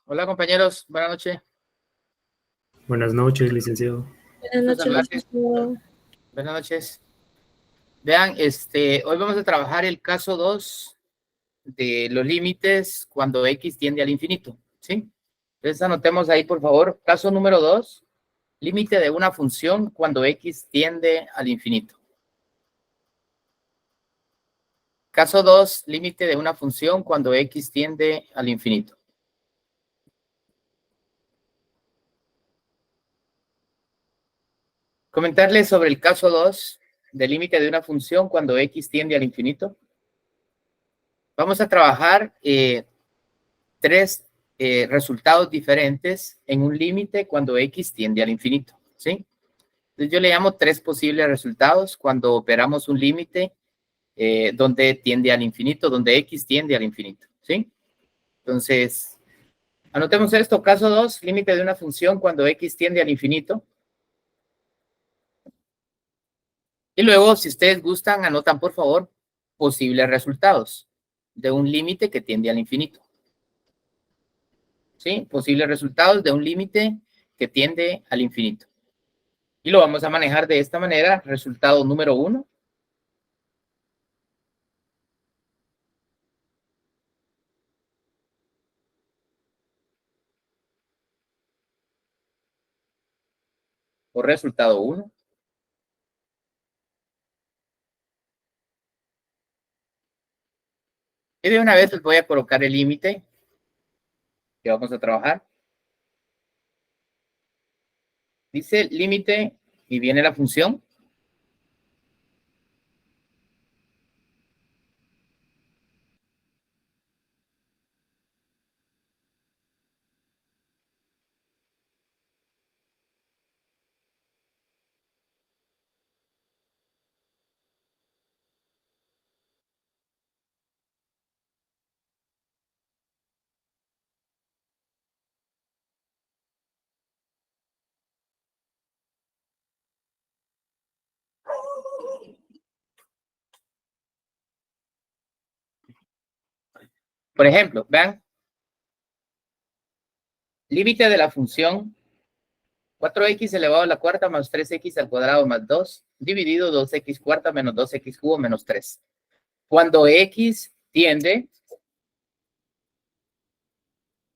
Hola compañeros, buenas noches. Buenas noches, licenciado. Buenas Gusto noches, saludarles. licenciado. Buenas noches. Vean, hoy vamos a trabajar el caso 2 de los límites cuando x tiende al infinito, ¿sí? Entonces anotemos ahí, por favor, caso número 2, límite de una función cuando x tiende al infinito. Caso 2, límite de una función cuando x tiende al infinito. Comentarles sobre el caso 2 del límite de una función cuando x tiende al infinito. Vamos a trabajar tres resultados diferentes en un límite cuando x tiende al infinito, ¿sí? Entonces yo le llamo tres posibles resultados cuando operamos un límite donde tiende al infinito, donde x tiende al infinito, ¿sí? Entonces, anotemos esto, caso 2, límite de una función cuando x tiende al infinito. Y luego, si ustedes gustan, anotan por favor posibles resultados de un límite que tiende al infinito. ¿Sí? Posibles resultados de un límite que tiende al infinito. Y lo vamos a manejar de esta manera. Resultado número 1. O resultado 1. Y de una vez les voy a colocar el límite que vamos a trabajar. Dice límite y viene la función. Por ejemplo, vean. Límite de la función 4x elevado a la cuarta más 3x al cuadrado más 2 dividido 2x cuarta menos 2x cubo menos 3. Cuando x tiende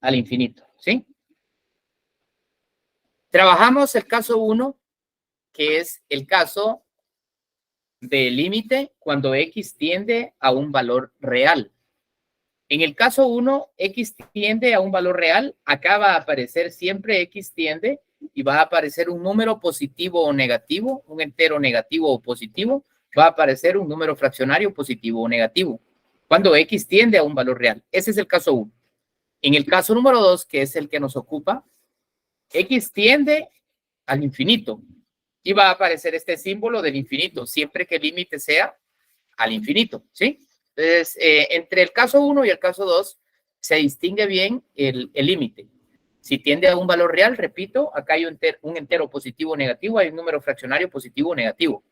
al infinito, ¿sí? Trabajamos el caso 1, que es el caso de límite cuando x tiende a un valor real. En el caso 1, x tiende a un valor real. Acá va a aparecer siempre x tiende y va a aparecer un número positivo o negativo, un entero negativo o positivo. Va a aparecer un número fraccionario positivo o negativo. Cuando x tiende a un valor real. Ese es el caso 1. En el caso número 2, que es el que nos ocupa, x tiende al infinito. Y va a aparecer este símbolo del infinito, siempre que el límite sea al infinito, ¿sí? Entonces, entre el caso 1 y el caso 2 se distingue bien el límite. Si tiende a un valor real, repito, acá hay un entero positivo o negativo, hay un número fraccionario positivo o negativo.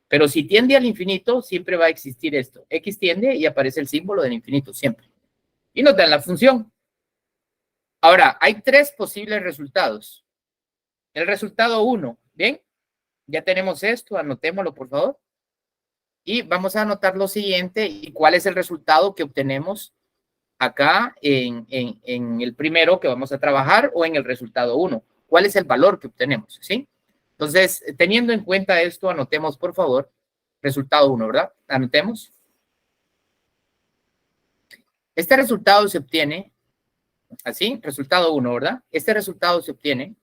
Pero si tiende al infinito, siempre va a existir esto. X tiende y aparece el símbolo del infinito, siempre. Y nos dan la función. Ahora, hay tres posibles resultados. El resultado 1, ¿bien? Ya tenemos esto, anotémoslo, por favor. Y vamos a anotar lo siguiente y cuál es el resultado que obtenemos acá en el primero que vamos a trabajar o en el resultado 1. ¿Cuál es el valor que obtenemos? ¿Sí? Entonces, teniendo en cuenta esto, anotemos, por favor, resultado 1, ¿verdad? Anotemos. Este resultado se obtiene, así, resultado 1, ¿verdad? Este resultado se obtiene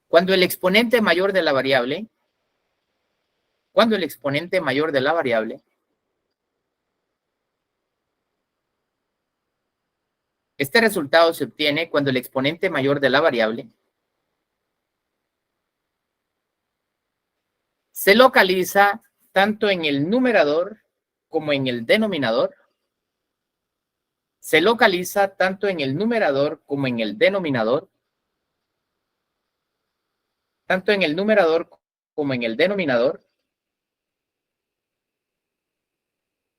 cuando el exponente mayor de la variable, este resultado se obtiene cuando el exponente mayor de la variable se localiza tanto en el numerador como en el denominador. Se localiza tanto en el numerador como en el denominador. Tanto en el numerador como en el denominador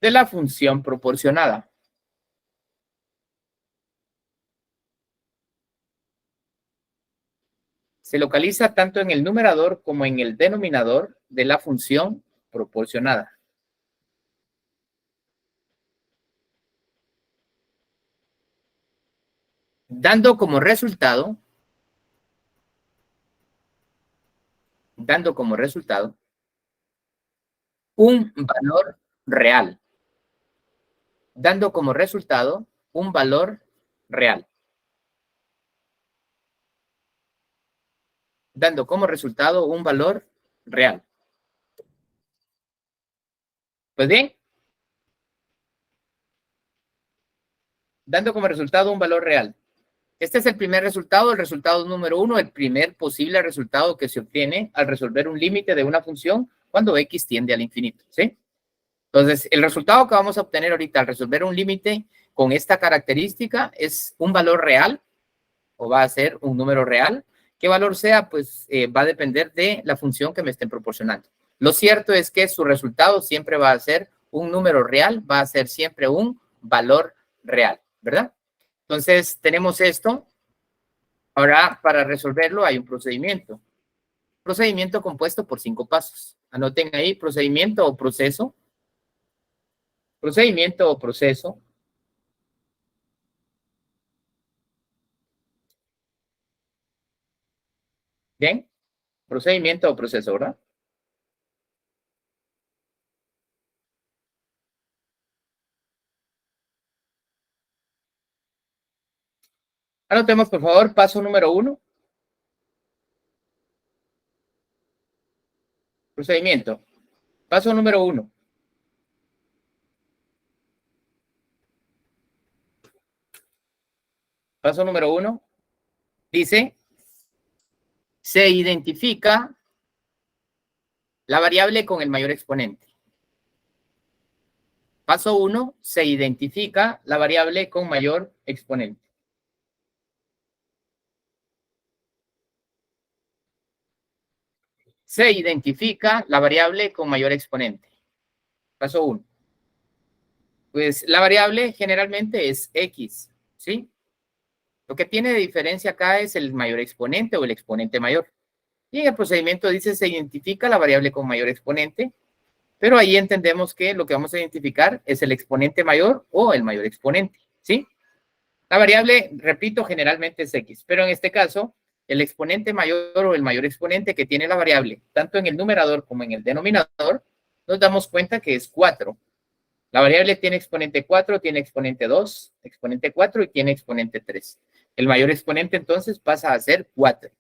de la función proporcionada. se localiza tanto en el numerador como en el denominador de la función proporcionada. Dando como resultado un valor real. Dando como resultado un valor real. Dando como resultado un valor real. Pues bien, dando como resultado un valor real. Este es el primer resultado, el resultado número 1, el primer posible resultado que se obtiene al resolver un límite de una función cuando x tiende al infinito, ¿sí? Entonces, el resultado que vamos a obtener ahorita al resolver un límite con esta característica es un valor real, o va a ser un número real. ¿Qué valor sea? Pues va a depender de la función que me estén proporcionando. Lo cierto es que su resultado siempre va a ser un número real, va a ser siempre un valor real, ¿verdad? Entonces, tenemos esto. Ahora, para resolverlo hay un procedimiento. Procedimiento compuesto por 5 pasos. Anoten ahí procedimiento o proceso. Procedimiento o proceso. Bien. Procedimiento o proceso, ¿verdad? Anotemos, por favor, paso número 1. Procedimiento. Paso número 1. Paso número 1. Dice, se identifica la variable con el mayor exponente. Paso 1, se identifica la variable con mayor exponente. Se identifica la variable con mayor exponente. Paso 1. Pues la variable generalmente es x, ¿sí? Lo que tiene de diferencia acá es el mayor exponente o el exponente mayor. Y en el procedimiento dice se identifica la variable con mayor exponente, pero ahí entendemos que lo que vamos a identificar es el exponente mayor o el mayor exponente, ¿sí? La variable, repito, generalmente es x, pero en este caso, el exponente mayor o el mayor exponente que tiene la variable, tanto en el numerador como en el denominador, nos damos cuenta que es 4. La variable tiene exponente 4, tiene exponente 2, exponente 4 y tiene exponente 3. El mayor exponente entonces pasa a ser 4.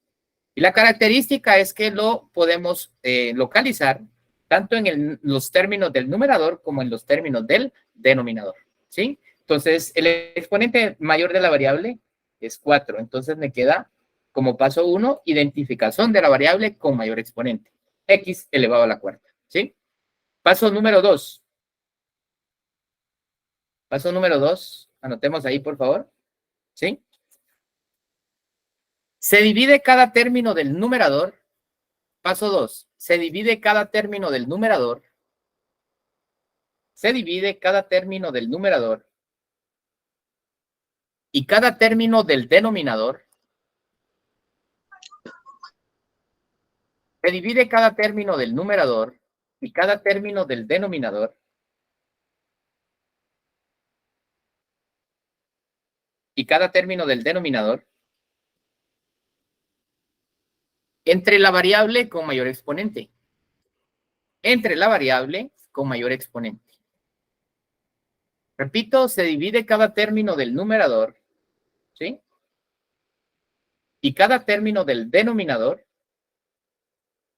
Y la característica es que lo podemos localizar tanto en los términos del numerador como en los términos del denominador, ¿sí? Entonces, el exponente mayor de la variable es 4. Entonces, me queda como paso 1, identificación de la variable con mayor exponente. X elevado a la cuarta, ¿sí? Paso número 2. Paso número 2. Anotemos ahí, por favor. ¿Sí? Se divide cada término del numerador. Paso 2. Se divide cada término del numerador. Se divide cada término del numerador. Y cada término del denominador. Se divide cada término del numerador. Y cada término del denominador. Y cada término del denominador. Entre la variable con mayor exponente. Entre la variable con mayor exponente. Repito, se divide cada término del numerador, ¿sí? Y cada término del denominador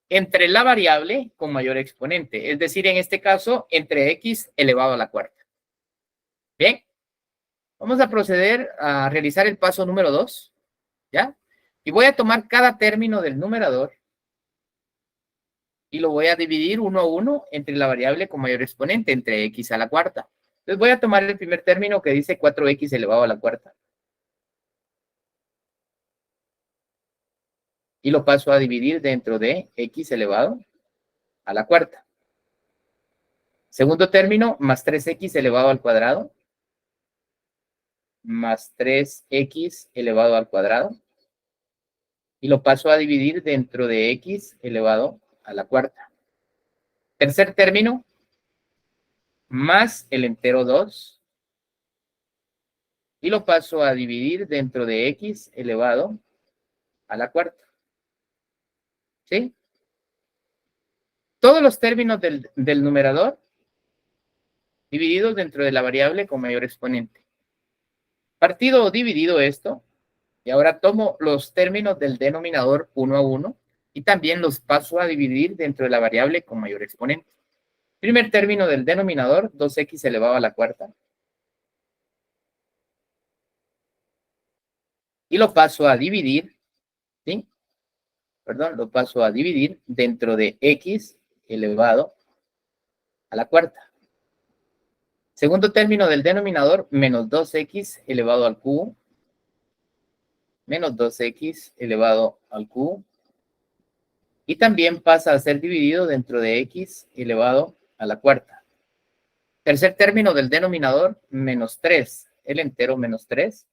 entre la variable con mayor exponente. Es decir, en este caso, entre x elevado a la cuarta. Bien. Vamos a proceder a realizar el paso número 2, ¿ya? Y voy a tomar cada término del numerador y lo voy a dividir 1 a 1 entre la variable con mayor exponente, entre x a la cuarta. Entonces voy a tomar el primer término que dice 4x elevado a la cuarta. Y lo paso a dividir dentro de x elevado a la cuarta. Segundo término, más 3x elevado al cuadrado. Más 3x elevado al cuadrado. y lo paso a dividir dentro de x elevado a la cuarta. Tercer término, más el entero 2, y lo paso a dividir dentro de x elevado a la cuarta. ¿Sí? Todos los términos del numerador divididos dentro de la variable con mayor exponente. Partido o dividido esto, y ahora tomo los términos del denominador 1 a 1 y también los paso a dividir dentro de la variable con mayor exponente. Primer término del denominador, 2x elevado a la cuarta. Y lo paso a dividir, ¿sí? Perdón, lo paso a dividir dentro de x elevado a la cuarta. Segundo término del denominador, menos 2x elevado al cubo. Menos 2x elevado al cubo. Y también pasa a ser dividido dentro de x elevado a la cuarta. Tercer término del denominador, menos 3, el entero menos 3.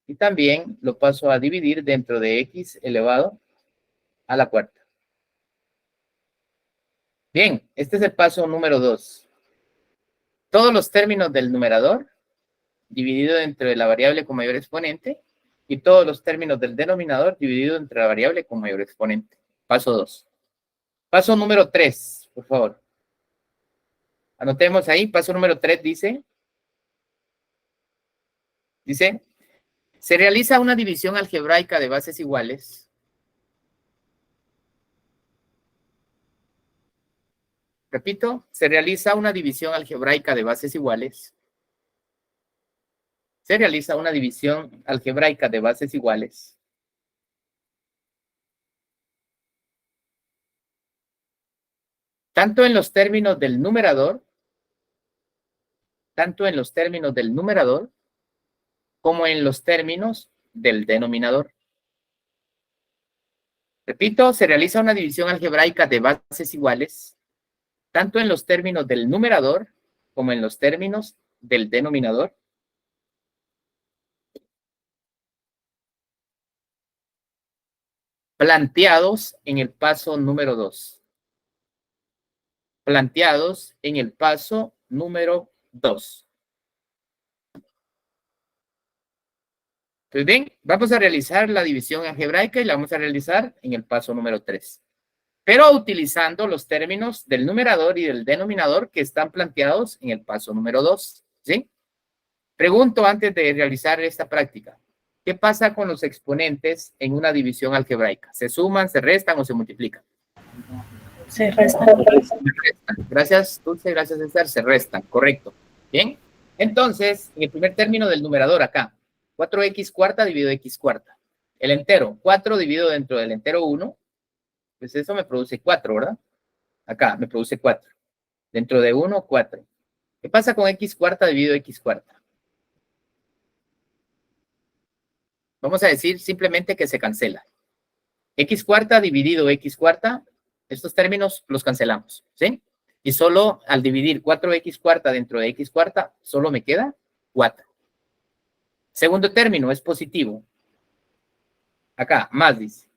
Y también lo paso a dividir dentro de x elevado a la cuarta. Bien, este es el paso número 2. Todos los términos del numerador dividido dentro de la variable con mayor exponente y todos los términos del denominador dividido entre la variable con mayor exponente. Paso 2. Paso número 3, por favor. Anotemos ahí, paso número 3 dice, se realiza una división algebraica de bases iguales. Repito, se realiza una división algebraica de bases iguales. Se realiza una división algebraica de bases iguales. Tanto en los términos del numerador, como en los términos del denominador. Repito, se realiza una división algebraica de bases iguales, tanto en los términos del numerador como en los términos del denominador. Planteados en el paso número 2. Planteados en el paso número 2. Pues bien, vamos a realizar la división algebraica y la vamos a realizar en el paso número 3. Pero utilizando los términos del numerador y del denominador que están planteados en el paso número 2. ¿Sí? Pregunto antes de realizar esta práctica. ¿Qué pasa con los exponentes en una división algebraica? ¿Se suman, se restan o se multiplican? Se restan. Gracias, Dulce. Gracias, César. Se restan. Correcto. Bien. Entonces, en el primer término del numerador acá, 4x cuarta dividido x cuarta. El entero, 4 dividido dentro del entero 1, pues eso me produce 4, ¿verdad? Acá me produce 4. Dentro de 1, 4. ¿Qué pasa con x cuarta dividido x cuarta? Vamos a decir simplemente que se cancela. X cuarta dividido x cuarta, estos términos los cancelamos, ¿sí? Y solo al dividir 4x cuarta dentro de x cuarta, solo me queda 4. Segundo término es positivo. Acá, más dice.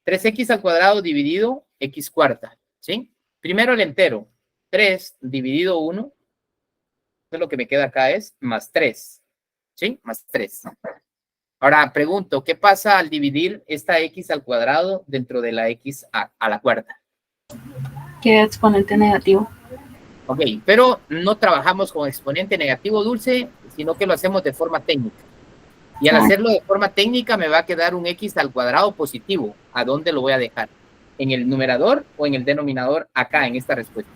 3x al cuadrado dividido x cuarta, ¿sí? Primero el entero. 3 dividido 1. Entonces lo que me queda acá es más 3, ¿sí? Más 3. Ahora pregunto, ¿qué pasa al dividir esta x al cuadrado dentro de la x a la cuarta? Queda exponente negativo. Ok, pero no trabajamos con exponente negativo, Dulce, sino que lo hacemos de forma técnica. Y al hacerlo de forma técnica me va a quedar un x al cuadrado positivo. ¿A dónde lo voy a dejar? ¿En el numerador o en el denominador acá, en esta respuesta?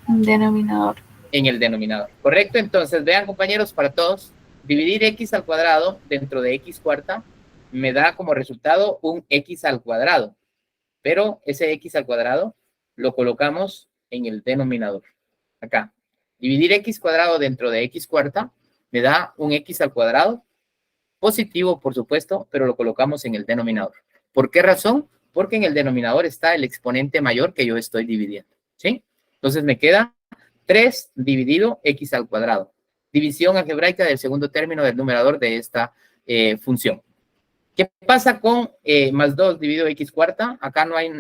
Denominador. En el denominador. Correcto, entonces vean, compañeros, para todos, dividir x al cuadrado dentro de x cuarta me da como resultado un x al cuadrado. Pero ese x al cuadrado lo colocamos en el denominador. Acá. Dividir x cuadrado dentro de x cuarta me da un x al cuadrado positivo, por supuesto, pero lo colocamos en el denominador. ¿Por qué razón? Porque en el denominador está el exponente mayor que yo estoy dividiendo, ¿sí? Entonces me queda 3 dividido x al cuadrado. División algebraica del segundo término del numerador de esta función. ¿Qué pasa con más 2 dividido x cuarta? Acá no hay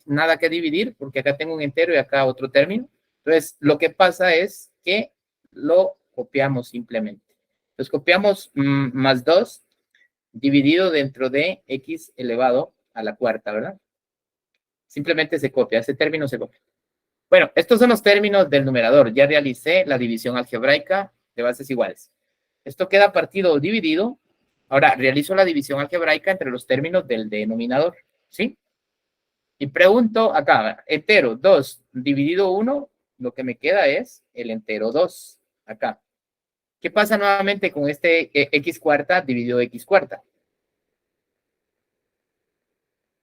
nada que dividir porque acá tengo un entero y acá otro término. Entonces, lo que pasa es que lo copiamos simplemente. Entonces, copiamos más 2 dividido dentro de x elevado a la cuarta, ¿verdad? Simplemente se copia, ese término se copia. Bueno, estos son los términos del numerador. Ya realicé la división algebraica de bases iguales. Esto queda partido o dividido. Ahora, realizo la división algebraica entre los términos del denominador, ¿sí? Y pregunto acá, entero 2 dividido 1, lo que me queda es el entero 2, acá. ¿Qué pasa nuevamente con este x cuarta dividido x cuarta?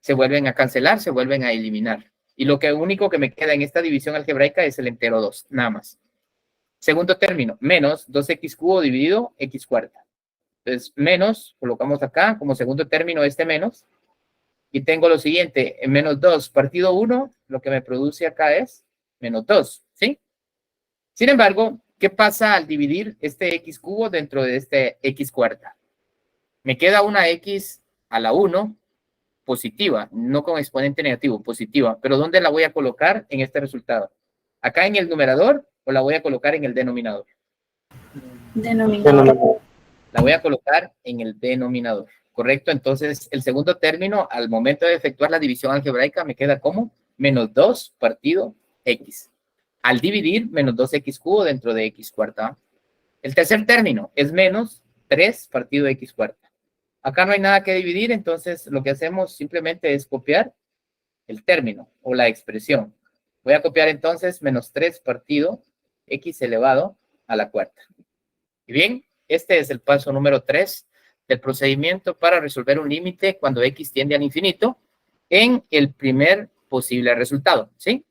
Se vuelven a cancelar, se vuelven a eliminar. Y lo único que me queda en esta división algebraica es el entero 2, nada más. Segundo término, menos 2x cubo dividido x cuarta. Entonces, menos, colocamos acá como segundo término este menos. Y tengo lo siguiente, menos 2 partido 1, lo que me produce acá es menos 2, ¿sí? Sin embargo, ¿qué pasa al dividir este x cubo dentro de este x cuarta? Me queda una x a la 1 positiva, no con exponente negativo, positiva. Pero ¿dónde la voy a colocar en este resultado? ¿Acá en el numerador o la voy a colocar en el denominador? Denominador. La voy a colocar en el denominador, ¿correcto? Entonces, el segundo término, al momento de efectuar la división algebraica, me queda como menos 2 partido x. Al dividir, menos 2x cubo dentro de x cuarta. El tercer término es menos 3 partido x cuarta. Acá no hay nada que dividir, entonces lo que hacemos simplemente es copiar el término o la expresión. Voy a copiar entonces menos 3 partido x elevado a la cuarta. Y bien, este es el paso número 3 del procedimiento para resolver un límite cuando x tiende al infinito en el primer posible resultado, ¿sí?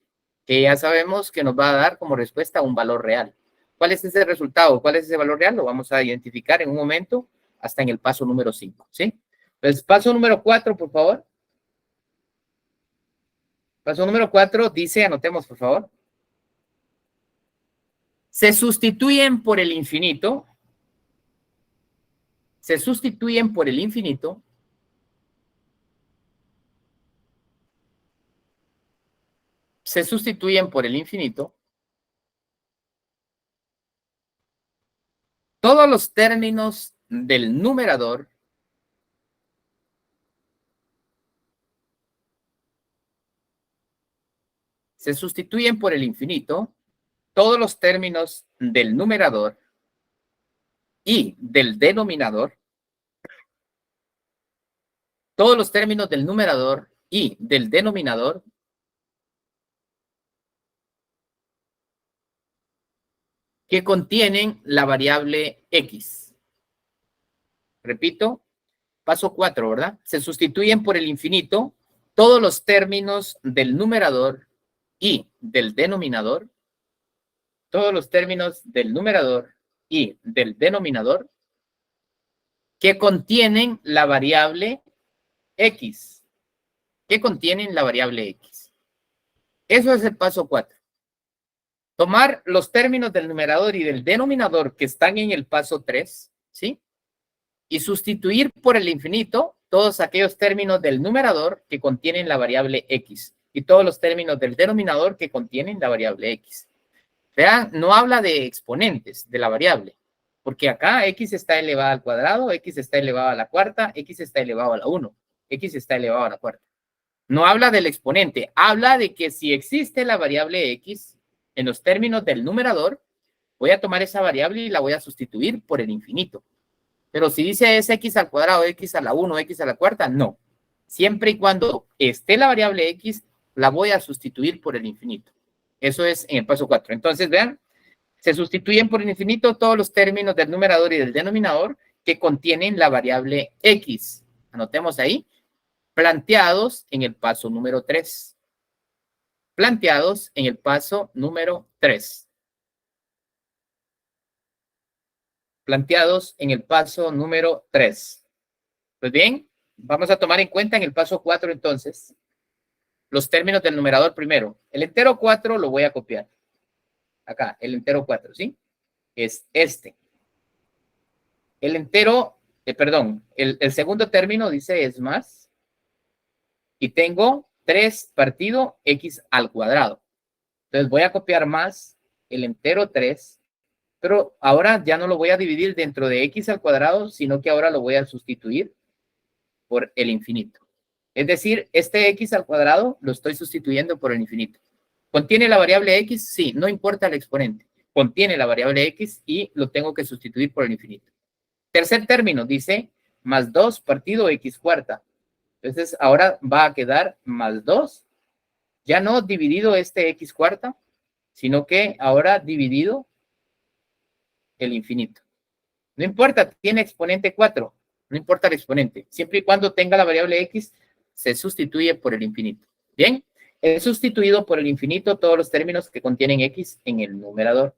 Que ya sabemos que nos va a dar como respuesta un valor real. ¿Cuál es ese resultado? ¿Cuál es ese valor real? Lo vamos a identificar en un momento hasta en el paso número 5, ¿sí? Entonces, paso número 4, por favor. Paso número 4 dice, anotemos, por favor. Se sustituyen por el infinito. Se sustituyen por el infinito. Se sustituyen por el infinito todos los términos del numerador se sustituyen por el infinito todos los términos del numerador y del denominador, todos los términos del numerador y del denominador que contienen la variable x. Repito, paso 4, ¿verdad? Se sustituyen por el infinito todos los términos del numerador y del denominador, todos los términos del numerador y del denominador que contienen la variable x, que contienen la variable x. Eso es el paso 4. Tomar los términos del numerador y del denominador que están en el paso 3, ¿sí? Y sustituir por el infinito todos aquellos términos del numerador que contienen la variable x y todos los términos del denominador que contienen la variable x. Vean, no habla de exponentes de la variable, porque acá x está elevado al cuadrado, x está elevado a la cuarta, x está elevado a la 1, x está elevado a la cuarta. No habla del exponente, habla de que si existe la variable x en los términos del numerador, voy a tomar esa variable y la voy a sustituir por el infinito. Pero si dice es x al cuadrado, x a la 1, x a la cuarta, no. Siempre y cuando esté la variable x, la voy a sustituir por el infinito. Eso es en el paso 4. Entonces, vean, se sustituyen por el infinito todos los términos del numerador y del denominador que contienen la variable x. Anotemos ahí, planteados en el paso número 3. Planteados en el paso número 3. Planteados en el paso número 3. Pues bien, vamos a tomar en cuenta en el paso 4 entonces los términos del numerador primero. El entero 4 lo voy a copiar. Acá, el entero 4, ¿sí? Es este. El entero perdón, el segundo término dice es más, y tengo 3 partido x al cuadrado. Entonces voy a copiar más el entero 3, pero ahora ya no lo voy a dividir dentro de x al cuadrado, sino que ahora lo voy a sustituir por el infinito. Es decir, este x al cuadrado lo estoy sustituyendo por el infinito. ¿Contiene la variable x? Sí, no importa el exponente. Contiene la variable x y lo tengo que sustituir por el infinito. Tercer término dice más 2 partido x cuarta. Entonces ahora va a quedar más 2, ya no dividido este x cuarta, sino que ahora dividido el infinito. No importa, tiene exponente 4, no importa el exponente. Siempre y cuando tenga la variable x, se sustituye por el infinito. Bien, he sustituido por el infinito todos los términos que contienen x en el numerador.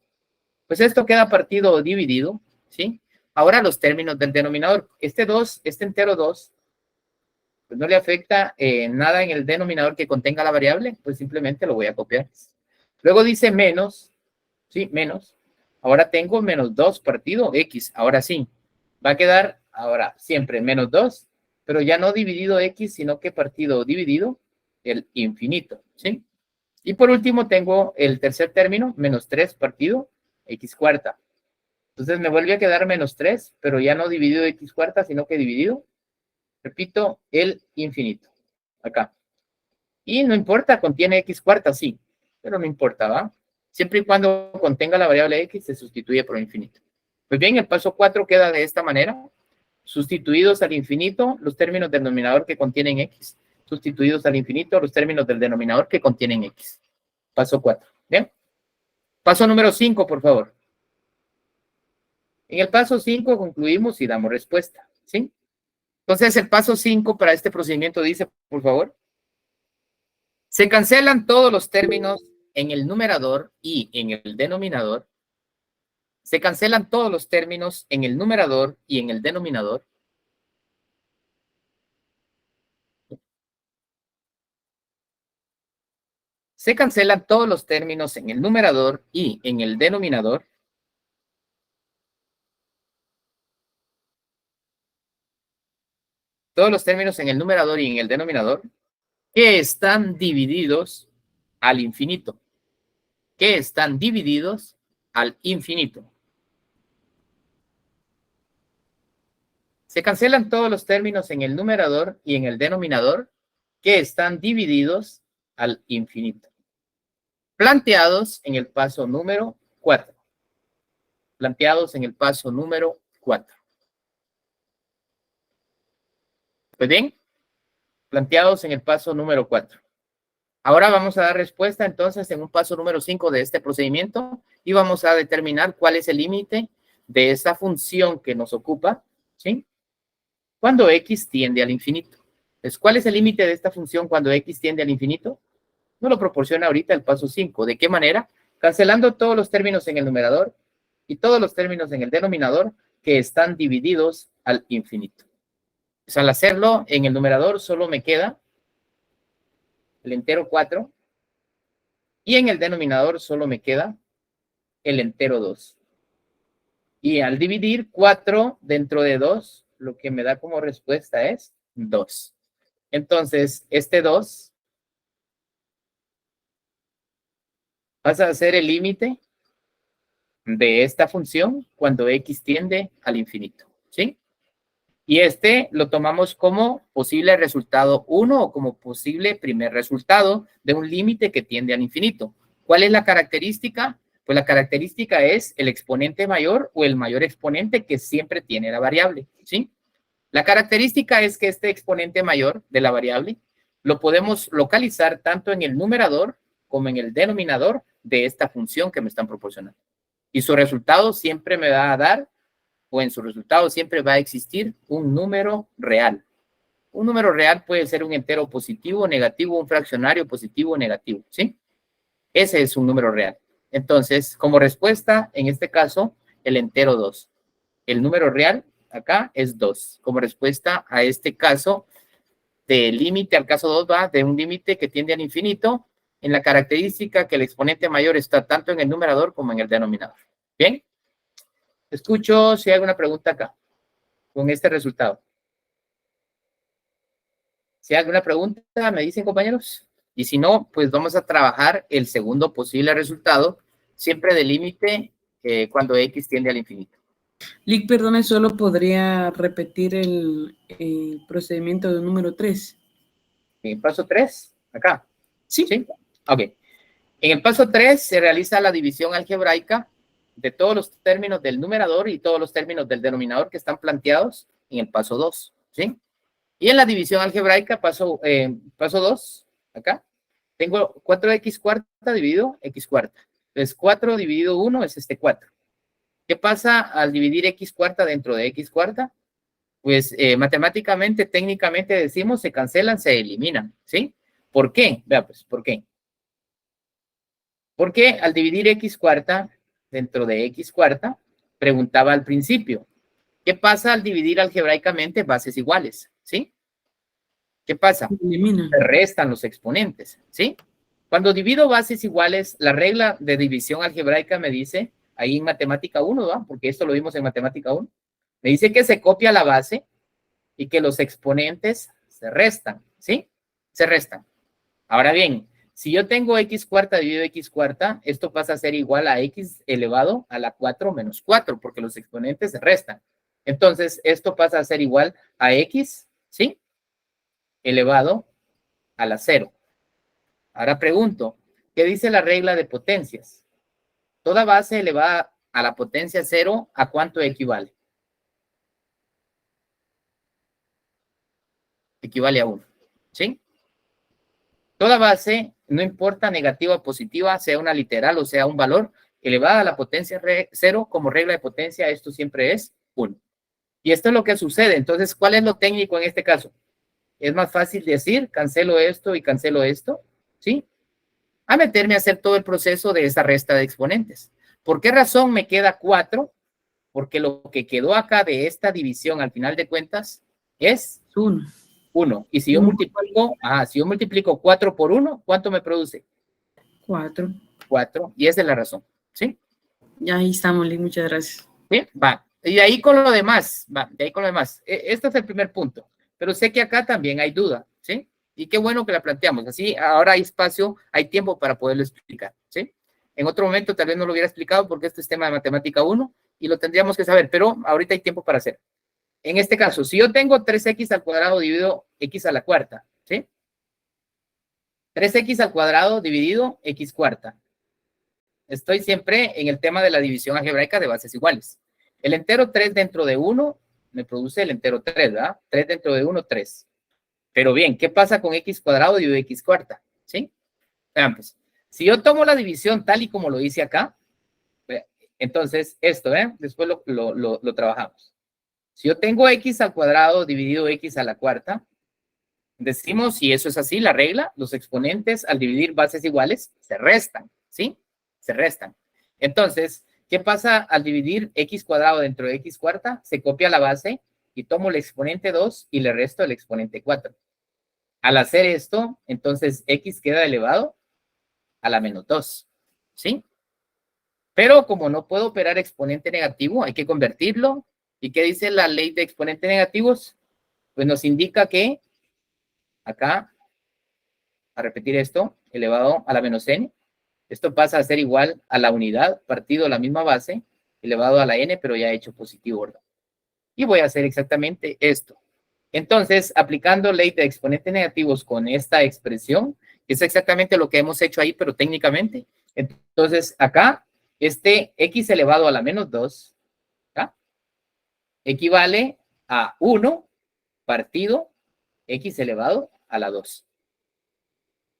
Pues esto queda partido o dividido, ¿sí? Ahora los términos del denominador. Este 2, este entero 2, pues no le afecta nada en el denominador que contenga la variable, pues simplemente lo voy a copiar. Luego dice menos, ¿sí? Menos. Ahora tengo menos 2 partido x. Ahora sí, va a quedar ahora siempre menos 2, pero ya no dividido x, sino que partido o dividido el infinito, ¿sí? Y por último tengo el tercer término, menos 3 partido x cuarta. Entonces me vuelve a quedar menos 3, pero ya no dividido x cuarta, sino que dividido, repito, el infinito. Acá. Y no importa, contiene x cuarta, sí, pero no importa, ¿va? Siempre y cuando contenga la variable x, se sustituye por el infinito. Pues bien, el paso 4 queda de esta manera. Sustituidos al infinito los términos del denominador que contienen x. Sustituidos al infinito los términos del denominador que contienen x. Paso 4. ¿Bien? Paso número 5, por favor. En el paso 5 concluimos y damos respuesta. ¿Sí? Entonces, el paso 5 para este procedimiento dice, por favor, se cancelan todos los términos en el numerador y en el denominador. Se cancelan todos los términos en el numerador y en el denominador. Se cancelan todos los términos en el numerador y en el denominador. Todos los términos en el numerador y en el denominador que están divididos al infinito. Que están divididos al infinito. Se cancelan todos los términos en el numerador y en el denominador que están divididos al infinito. Planteados en el paso número 4. Planteados en el paso número 4. Pues bien, planteados en el paso número 4. Ahora vamos a dar respuesta entonces en un paso número 5 de este procedimiento y vamos a determinar cuál es el límite de esta función que nos ocupa, ¿sí? Cuando x tiende al infinito. Entonces, ¿cuál es el límite de esta función cuando x tiende al infinito? Nos lo proporciona ahorita el paso 5. ¿De qué manera? Cancelando todos los términos en el numerador y todos los términos en el denominador que están divididos al infinito. Pues al hacerlo en el numerador solo me queda el entero 4 y en el denominador solo me queda el entero 2. Y al dividir 4 dentro de 2, lo que me da como respuesta es 2. Entonces, este 2 pasa a ser el límite de esta función cuando x tiende al infinito, ¿sí? Y este lo tomamos como posible resultado 1 o como posible primer resultado de un límite que tiende al infinito. ¿Cuál es la característica? Pues la característica es el exponente mayor o el mayor exponente que siempre tiene la variable, ¿sí? La característica es que este exponente mayor de la variable lo podemos localizar tanto en el numerador como en el denominador de esta función que me están proporcionando. Y su resultado siempre me va a dar, o en su resultado siempre va a existir un número real. Un número real puede ser un entero positivo, negativo, un fraccionario positivo o negativo, ¿sí? Ese es un número real. Entonces, como respuesta, en este caso, el entero 2. El número real acá es 2. Como respuesta a este caso, del límite al caso 2 va de un límite que tiende al infinito en la característica que el exponente mayor está tanto en el numerador como en el denominador. ¿Bien? Escucho si hay alguna pregunta acá. con este resultado? Si hay alguna pregunta, me dicen, compañeros. Y si no, pues vamos a trabajar el segundo posible resultado, siempre del límite cuando x tiende al infinito. Lick, perdone, solo podría repetir el procedimiento del número 3. Paso 3, acá. Sí. ¿Sí? Ok. En el paso 3 se realiza la división algebraica de todos los términos del numerador y todos los términos del denominador que están planteados en el paso 2. ¿Sí? Y en la división algebraica, paso 2, acá, tengo 4x cuarta dividido x cuarta. Entonces, 4 dividido 1 es 4. ¿Qué pasa al dividir x cuarta dentro de x cuarta? Pues matemáticamente, técnicamente decimos, se cancelan, se eliminan, ¿sí? ¿Por qué? Vea, pues, ¿por qué? Porque al dividir x cuarta dentro de x cuarta, preguntaba al principio, ¿qué pasa al dividir algebraicamente bases iguales? ¿Sí? ¿Qué pasa? Elimina. Se restan los exponentes, ¿sí? Cuando divido bases iguales, la regla de división algebraica me dice, ahí en matemática 1, ¿va? Porque esto lo vimos en matemática 1, me dice que se copia la base y que los exponentes se restan, ¿sí? Se restan. Ahora bien, si yo tengo x cuarta dividido x cuarta, esto pasa a ser igual a x elevado a la 4 menos 4, porque los exponentes se restan. Entonces, esto pasa a ser igual a x, ¿sí? Elevado a la 0. Ahora pregunto, ¿qué dice la regla de potencias? Toda base elevada a la potencia 0, ¿a cuánto equivale? Equivale a 1, ¿sí? Toda base, no importa negativa o positiva, sea una literal o sea un valor, elevada a la potencia 0, como regla de potencia, esto siempre es 1. Y esto es lo que sucede. Entonces, ¿cuál es lo técnico en este caso? Es más fácil decir, cancelo esto y cancelo esto, ¿sí? A meterme a hacer todo el proceso de esa resta de exponentes. ¿Por qué razón me queda 4? Porque lo que quedó acá de esta división, al final de cuentas, es 1. 1. Y si yo multiplico 4 por 1, ¿cuánto me produce? 4. 4. Y esa es la razón, ¿sí? Ya ahí estamos, Lick, muchas gracias. Bien, va. Y de ahí con lo demás, va, de ahí con lo demás. Este es el primer punto. Pero sé que acá también hay duda, ¿sí? Y qué bueno que la planteamos. Así ahora hay espacio, hay tiempo para poderlo explicar, ¿sí? En otro momento tal vez no lo hubiera explicado porque este es tema de matemática 1 y lo tendríamos que saber, pero ahorita hay tiempo para hacer. En este caso, si yo tengo 3x al cuadrado dividido x a la cuarta, ¿sí? 3x al cuadrado dividido x cuarta. Estoy siempre en el tema de la división algebraica de bases iguales. El entero 3 dentro de 1 me produce el entero 3, ¿verdad? 3 dentro de 1, 3. Pero bien, ¿qué pasa con x cuadrado dividido x cuarta? ¿Sí? Vean, pues, si yo tomo la división tal y como lo hice acá, entonces esto, después lo trabajamos. Si yo tengo x al cuadrado dividido x a la cuarta, decimos, si eso es así, la regla, los exponentes al dividir bases iguales se restan, ¿sí? Se restan. Entonces, ¿qué pasa al dividir x cuadrado dentro de x cuarta? Se copia la base y tomo el exponente 2 y le resto el exponente 4. Al hacer esto, entonces x queda elevado a la menos 2, ¿sí? Pero como no puedo operar exponente negativo, hay que convertirlo. ¿Y qué dice la ley de exponentes negativos? Pues nos indica que acá, a repetir esto, elevado a la menos n, esto pasa a ser igual a la unidad partido la misma base, elevado a la n, pero ya hecho positivo, ¿verdad? Y voy a hacer exactamente esto. Entonces, aplicando ley de exponentes negativos con esta expresión, es exactamente lo que hemos hecho ahí, pero técnicamente. Entonces, acá, este x elevado a la menos 2, ¿tá? Equivale a 1 partido x elevado a la 2.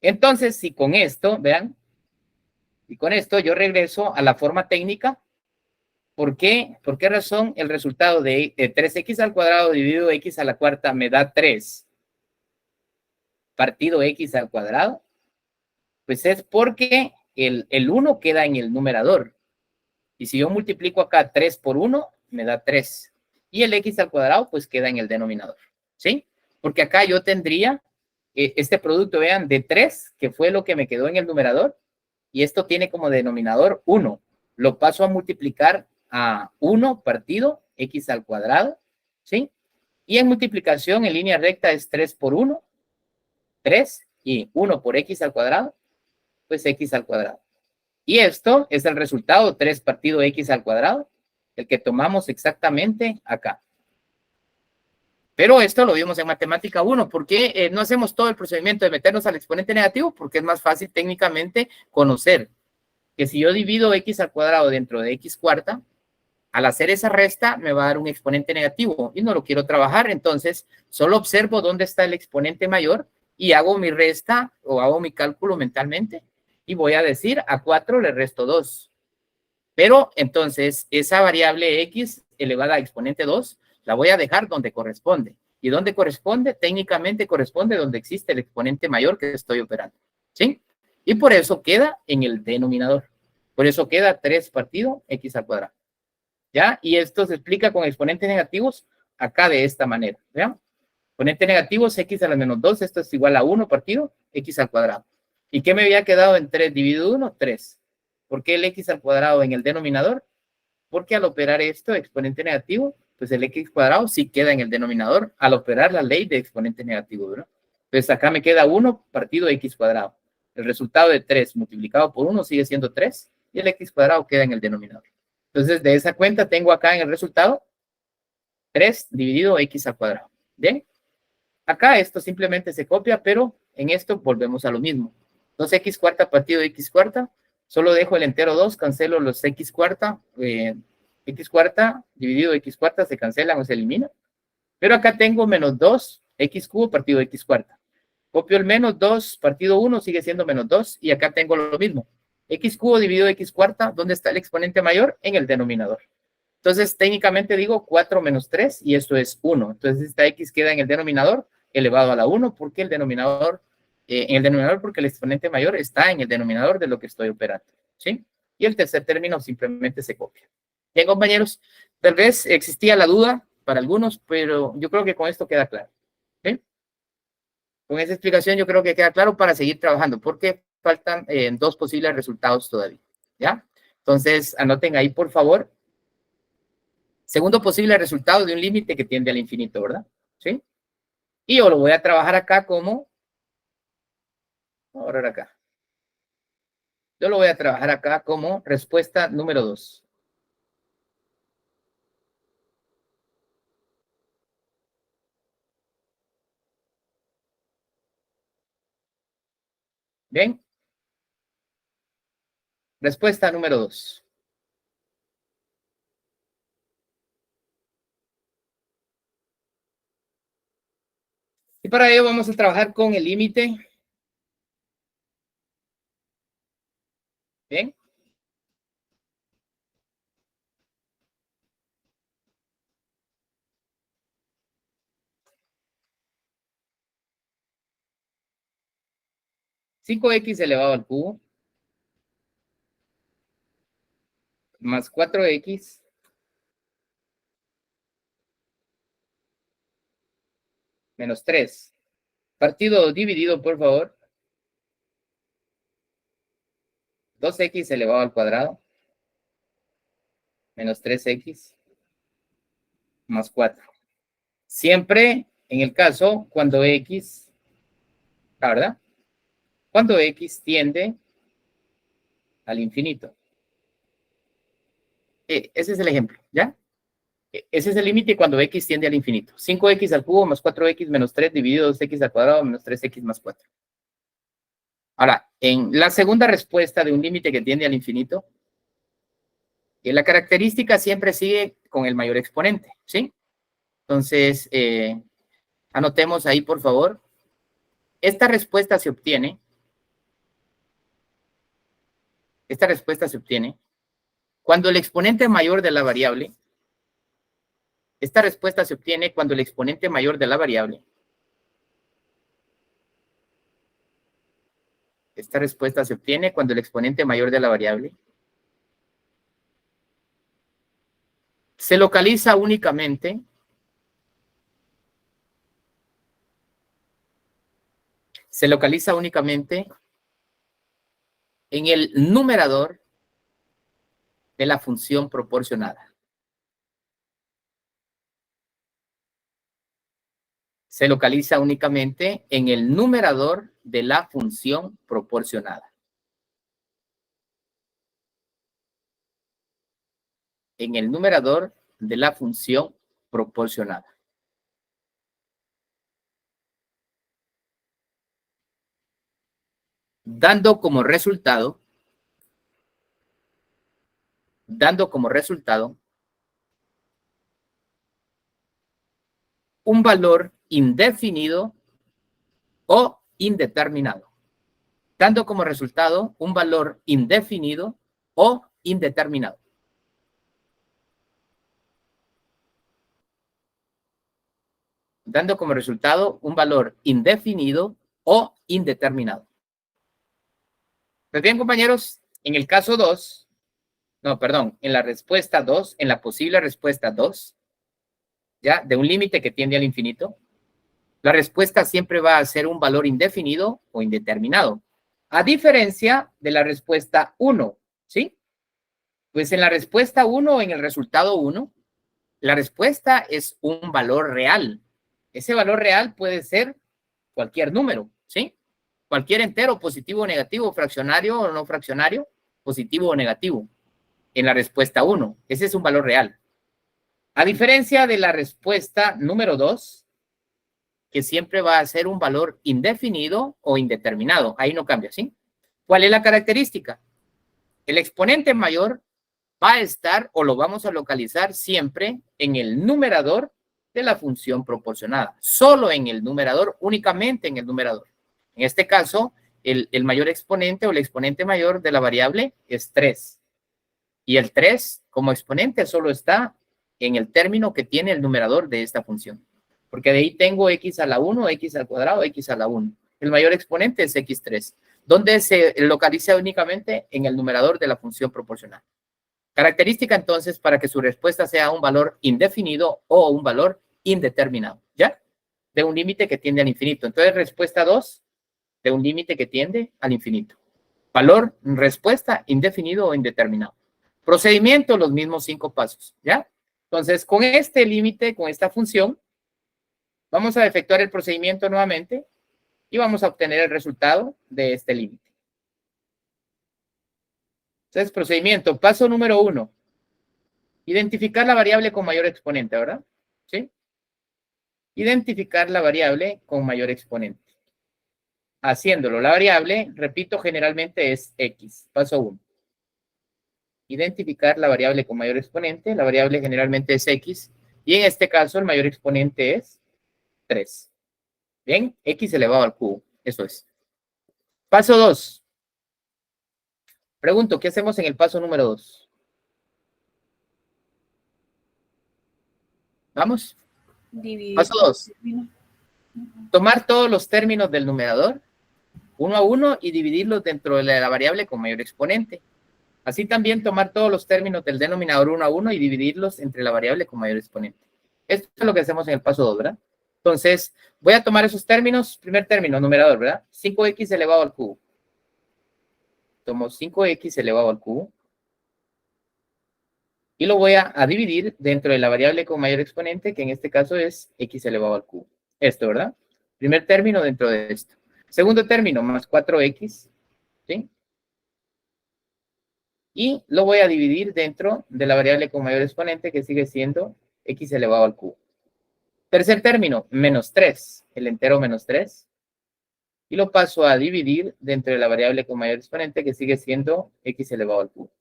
Entonces, si con esto, vean, y con esto yo regreso a la forma técnica, ¿por qué? ¿Por qué razón el resultado de 3x al cuadrado dividido x a la cuarta me da 3 partido x al cuadrado? Pues es porque el 1 queda en el numerador. Y si yo multiplico acá 3 por 1, me da 3. Y el x al cuadrado, pues queda en el denominador, ¿sí? Porque acá yo tendría este producto, vean, de 3, que fue lo que me quedó en el numerador, y esto tiene como denominador 1. Lo paso a multiplicar a 1 partido x al cuadrado, ¿sí? Y en multiplicación en línea recta es 3 por 1, 3, y 1 por x al cuadrado, pues x al cuadrado. Y esto es el resultado 3 partido x al cuadrado, el que tomamos exactamente acá. Pero esto lo vimos en matemática 1. ¿Por qué no hacemos todo el procedimiento de meternos al exponente negativo? Porque es más fácil técnicamente conocer que si yo divido x al cuadrado dentro de x cuarta, al hacer esa resta me va a dar un exponente negativo y no lo quiero trabajar. Entonces, solo observo dónde está el exponente mayor y hago mi resta o hago mi cálculo mentalmente y voy a decir a 4 le resto 2. Pero entonces esa variable x elevada a exponente 2 la voy a dejar donde corresponde. ¿Y dónde corresponde? Técnicamente corresponde donde existe el exponente mayor que estoy operando. ¿Sí? Y por eso queda en el denominador. Por eso queda 3 partido x al cuadrado. ¿Ya? Y esto se explica con exponentes negativos acá de esta manera. ¿Ya? Exponente negativo es x a la menos 2. Esto es igual a 1 partido x al cuadrado. ¿Y qué me había quedado en 3 dividido 1? 3. ¿Por qué el x al cuadrado en el denominador? Porque al operar esto, exponente negativo, pues el x cuadrado sí queda en el denominador al operar la ley de exponente negativo, ¿verdad? Entonces acá me queda 1 partido x cuadrado. El resultado de 3 multiplicado por 1 sigue siendo 3 y el x cuadrado queda en el denominador. Entonces de esa cuenta tengo acá en el resultado 3 dividido x al cuadrado. ¿Bien? Acá esto simplemente se copia, pero en esto volvemos a lo mismo. 2x cuarta partido x cuarta. Solo dejo el entero 2, cancelo los x cuarta dividido x cuarta, se cancelan o se eliminan. Pero acá tengo menos 2, x cubo partido x cuarta. Copio el menos 2 partido 1, sigue siendo menos 2, y acá tengo lo mismo. X cubo dividido x cuarta, ¿dónde está el exponente mayor? En el denominador. Entonces, técnicamente digo 4 menos 3, y esto es 1. Entonces, esta x queda en el denominador elevado a la 1, porque el denominador porque el exponente mayor está en el denominador de lo que estoy operando, ¿sí? Y el tercer término simplemente se copia. Bien, compañeros, tal vez existía la duda para algunos, pero yo creo que con esto queda claro, ¿sí? Con esa explicación yo creo que queda claro para seguir trabajando, porque faltan 2 posibles resultados todavía, ¿ya? Entonces, anoten ahí, por favor. Segundo posible resultado de un límite que tiende al infinito, ¿verdad? ¿Sí? Y yo lo voy a trabajar acá como... Ahora acá. Yo lo voy a trabajar acá como respuesta número 2. ¿Bien? Respuesta número 2. Y para ello vamos a trabajar con el límite. ¿Bien? (5x elevado al cubo) más 4x menos 3. Partido dividido, por favor. 2x elevado al cuadrado menos 3x más 4. Siempre en el caso cuando x, ¿verdad? Cuando x tiende al infinito. Ese es el ejemplo, ¿ya? Ese es el límite cuando x tiende al infinito. 5x al cubo más 4x menos 3 dividido 2x al cuadrado menos 3x más 4. Ahora, en la segunda respuesta de un límite que tiende al infinito, la característica siempre sigue con el mayor exponente, ¿sí? Entonces, anotemos ahí, por favor. Esta respuesta se obtiene cuando el exponente mayor de la variable, esta respuesta se obtiene cuando el exponente mayor de la variable, esta respuesta se obtiene cuando el exponente mayor de la variable se localiza únicamente en el numerador de la función proporcionada. se localiza únicamente en el numerador de la función proporcionada. En el numerador de la función proporcionada. Dando como resultado un valor indefinido o indeterminado. Dando como resultado un valor indefinido o indeterminado. Dando como resultado un valor indefinido o indeterminado. Pues bien, compañeros, en el caso 2, en la respuesta 2, en la posible respuesta 2, ¿ya? De un límite que tiende al infinito, la respuesta siempre va a ser un valor indefinido o indeterminado. A diferencia de la respuesta 1, ¿sí? Pues en la respuesta 1 o en el resultado 1, la respuesta es un valor real. Ese valor real puede ser cualquier número, ¿sí? Cualquier entero, positivo o negativo, fraccionario o no fraccionario, positivo o negativo. En la respuesta 1, ese es un valor real. A diferencia de la respuesta número 2, que siempre va a ser un valor indefinido o indeterminado. Ahí no cambia, ¿sí? ¿Cuál es la característica? El exponente mayor va a estar o lo vamos a localizar siempre en el numerador de la función proporcionada. Solo en el numerador, únicamente en el numerador. En este caso, el mayor exponente o el exponente mayor de la variable es 3. Y el 3 como exponente solo está en el término que tiene el numerador de esta función. Porque de ahí tengo x a la 1, x al cuadrado, x a la 1. El mayor exponente es x3. ¿Dónde se localiza únicamente? En el numerador de la función proporcional. Característica entonces para que su respuesta sea un valor indefinido o un valor indeterminado, ¿ya? De un límite que tiende al infinito. Entonces, respuesta 2, de un límite que tiende al infinito. Valor, respuesta, indefinido o indeterminado. Procedimiento, los mismos 5 pasos, ¿ya? Entonces, con este límite, con esta función, vamos a efectuar el procedimiento nuevamente y vamos a obtener el resultado de este límite. Entonces, procedimiento, paso número 1. Identificar la variable con mayor exponente, ¿verdad? ¿Sí? Identificar la variable con mayor exponente. Haciéndolo, la variable, repito, generalmente es x. Paso 1. Identificar la variable con mayor exponente. La variable generalmente es x. Y en este caso, el mayor exponente es 3. Bien, x elevado al cubo. Eso es. Paso 2. Pregunto, ¿qué hacemos en el paso número 2? ¿Vamos? Dividir. Paso 2. Tomar todos los términos del numerador, uno a uno, y dividirlos dentro de la variable con mayor exponente. Así también tomar todos los términos del denominador uno a uno y dividirlos entre la variable con mayor exponente. Esto es lo que hacemos en el paso 2, ¿verdad? Entonces, voy a tomar esos términos. Primer término, numerador, ¿verdad? 5x elevado al cubo. Tomo 5x elevado al cubo. Y lo voy a dividir dentro de la variable con mayor exponente, que en este caso es x elevado al cubo. Esto, ¿verdad? Primer término dentro de esto. Segundo término, más 4x, ¿sí? Y lo voy a dividir dentro de la variable con mayor exponente, que sigue siendo x elevado al cubo. Tercer término, menos 3, el entero menos 3. Y lo paso a dividir dentro de la variable con mayor exponente, que sigue siendo x elevado al cubo.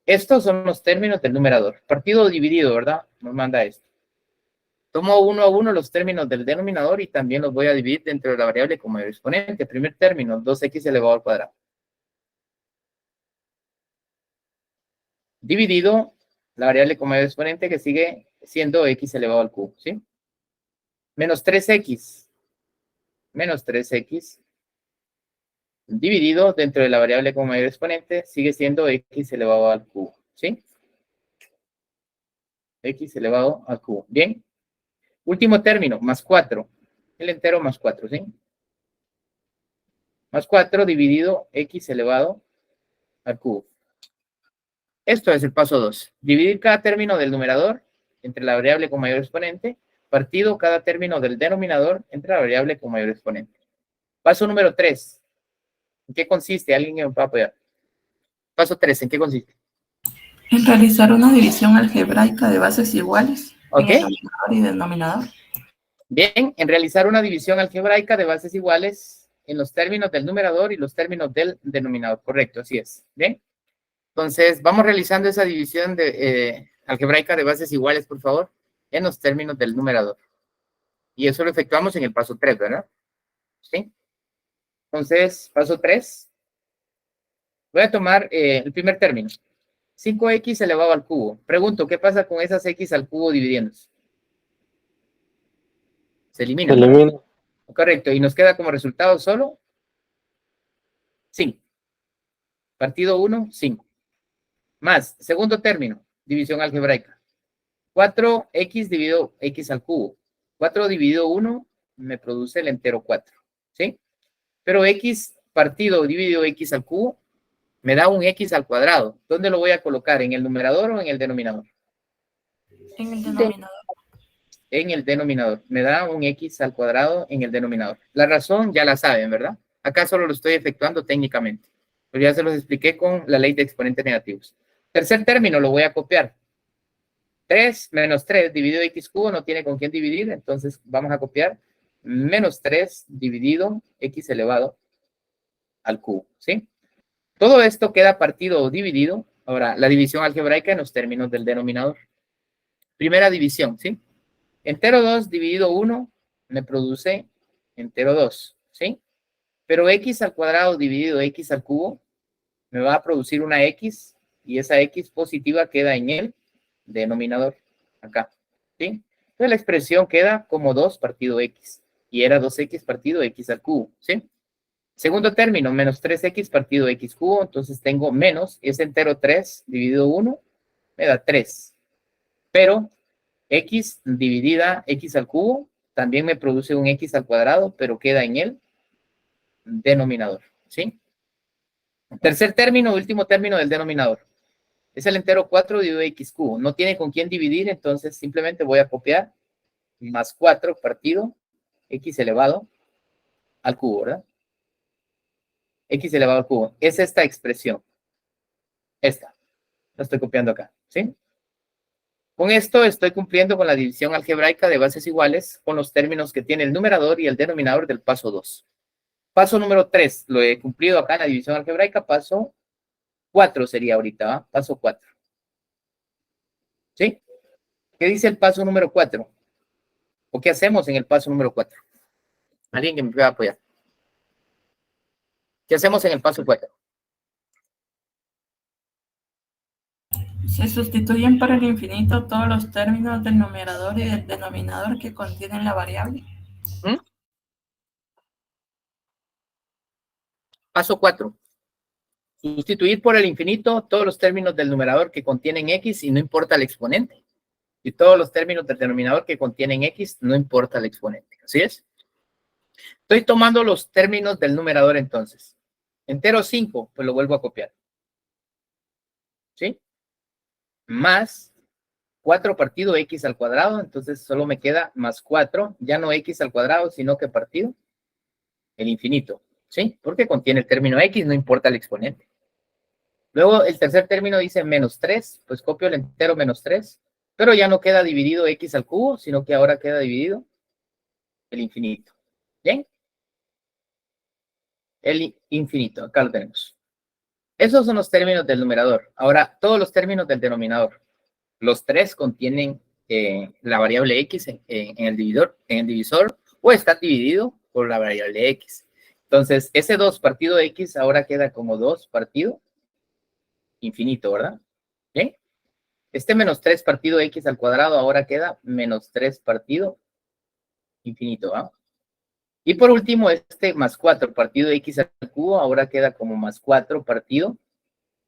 Estos son los términos del numerador. Partido dividido, ¿verdad? Nos manda esto. Tomo uno a uno los términos del denominador y también los voy a dividir dentro de la variable con mayor exponente. Primer término, 2x elevado al cuadrado. Dividido la variable con mayor exponente, que sigue siendo x elevado al cubo, ¿sí? Menos 3x. Menos 3x. Dividido dentro de la variable con mayor exponente, sigue siendo x elevado al cubo, ¿sí? X elevado al cubo. Bien. Último término, más 4. El entero más 4, ¿sí? Más 4 dividido x elevado al cubo. Esto es el paso 2. Dividir cada término del numerador entre la variable con mayor exponente partido cada término del denominador entre la variable con mayor exponente. Paso número 3. ¿En qué consiste? ¿Alguien me va a apoyar? Paso 3, ¿en qué consiste? En realizar una división algebraica de bases iguales Ok. en el numerador y denominador. Bien, en realizar una división algebraica de bases iguales en los términos del numerador y los términos del denominador. Correcto, así es. Bien. Entonces, vamos realizando esa división algebraica de bases iguales, por favor, en los términos del numerador. Y eso lo efectuamos en el paso 3, ¿verdad? ¿Sí? Entonces, paso 3. Voy a tomar el primer término. 5x elevado al cubo. Pregunto, ¿qué pasa con esas x al cubo dividiéndose? Se eliminan. Se elimina. Correcto, y nos queda como resultado solo 5. Partido 1, 5. Más, segundo término, división algebraica. 4x dividido x al cubo. 4 dividido 1 me produce el entero 4. ¿Sí? Pero x partido dividido x al cubo me da un x al cuadrado. ¿Dónde lo voy a colocar? ¿En el numerador o en el denominador? En el denominador. En el denominador. Me da un x al cuadrado en el denominador. La razón ya la saben, ¿verdad? Acá solo lo estoy efectuando técnicamente. Pero ya se los expliqué con la ley de exponentes negativos. Tercer término lo voy a copiar. 3 menos 3 dividido x cubo no tiene con quién dividir, entonces vamos a copiar menos 3 dividido x elevado al cubo, ¿sí? Todo esto queda partido o dividido. Ahora, la división algebraica en los términos del denominador. Primera división, ¿sí? Entero 2 dividido 1 me produce entero 2, ¿sí? Pero x al cuadrado dividido x al cubo me va a producir una x y esa x positiva queda en el denominador, acá, ¿sí? Entonces la expresión queda como 2 partido x y era 2x partido x al cubo, ¿sí? Segundo término, menos 3x partido x cubo, entonces tengo menos, ese entero 3 dividido 1 me da 3, pero x dividida x al cubo también me produce un x al cuadrado, pero queda en el denominador, ¿sí? Tercer término, último término del denominador. Es el entero 4 dividido x cubo. No tiene con quién dividir, entonces simplemente voy a copiar más 4 partido x elevado al cubo, ¿verdad? X elevado al cubo. Es esta expresión. Esta. La estoy copiando acá, ¿sí? Con esto estoy cumpliendo con la división algebraica de bases iguales con los términos que tiene el numerador y el denominador del paso 2. Paso número 3. Lo he cumplido acá en la división algebraica. Paso 4 sería ahorita, ¿va? Paso 4. ¿Sí? ¿Qué dice el paso número 4? ¿O qué hacemos en el paso número 4? Alguien que me pueda apoyar. ¿Qué hacemos en el paso 4? Se sustituyen por el infinito todos los términos del numerador y del denominador que contienen la variable. Paso 4. Sustituir por el infinito todos los términos del numerador que contienen x y no importa el exponente. Y todos los términos del denominador que contienen x, no importa el exponente. ¿Así es? Estoy tomando los términos del numerador entonces. Entero 5, pues lo vuelvo a copiar. ¿Sí? Más 4 partido x al cuadrado, entonces solo me queda más 4, ya no x al cuadrado, sino que partido el infinito. ¿Sí? Porque contiene el término x, no importa el exponente. Luego el tercer término dice menos 3, pues copio el entero menos 3, pero ya no queda dividido x al cubo, sino que ahora queda dividido el infinito. ¿Bien? El infinito, acá lo tenemos. Esos son los términos del numerador. Ahora, todos los términos del denominador. Los 3 contienen la variable x en el divisor, o está dividido por la variable x. Entonces, ese 2 partido x ahora queda como 2 partido infinito, ¿verdad? ¿Bien? Este menos 3 partido x al cuadrado ahora queda menos 3 partido infinito, ¿va? Y por último, este más 4 partido x al cubo ahora queda como más 4 partido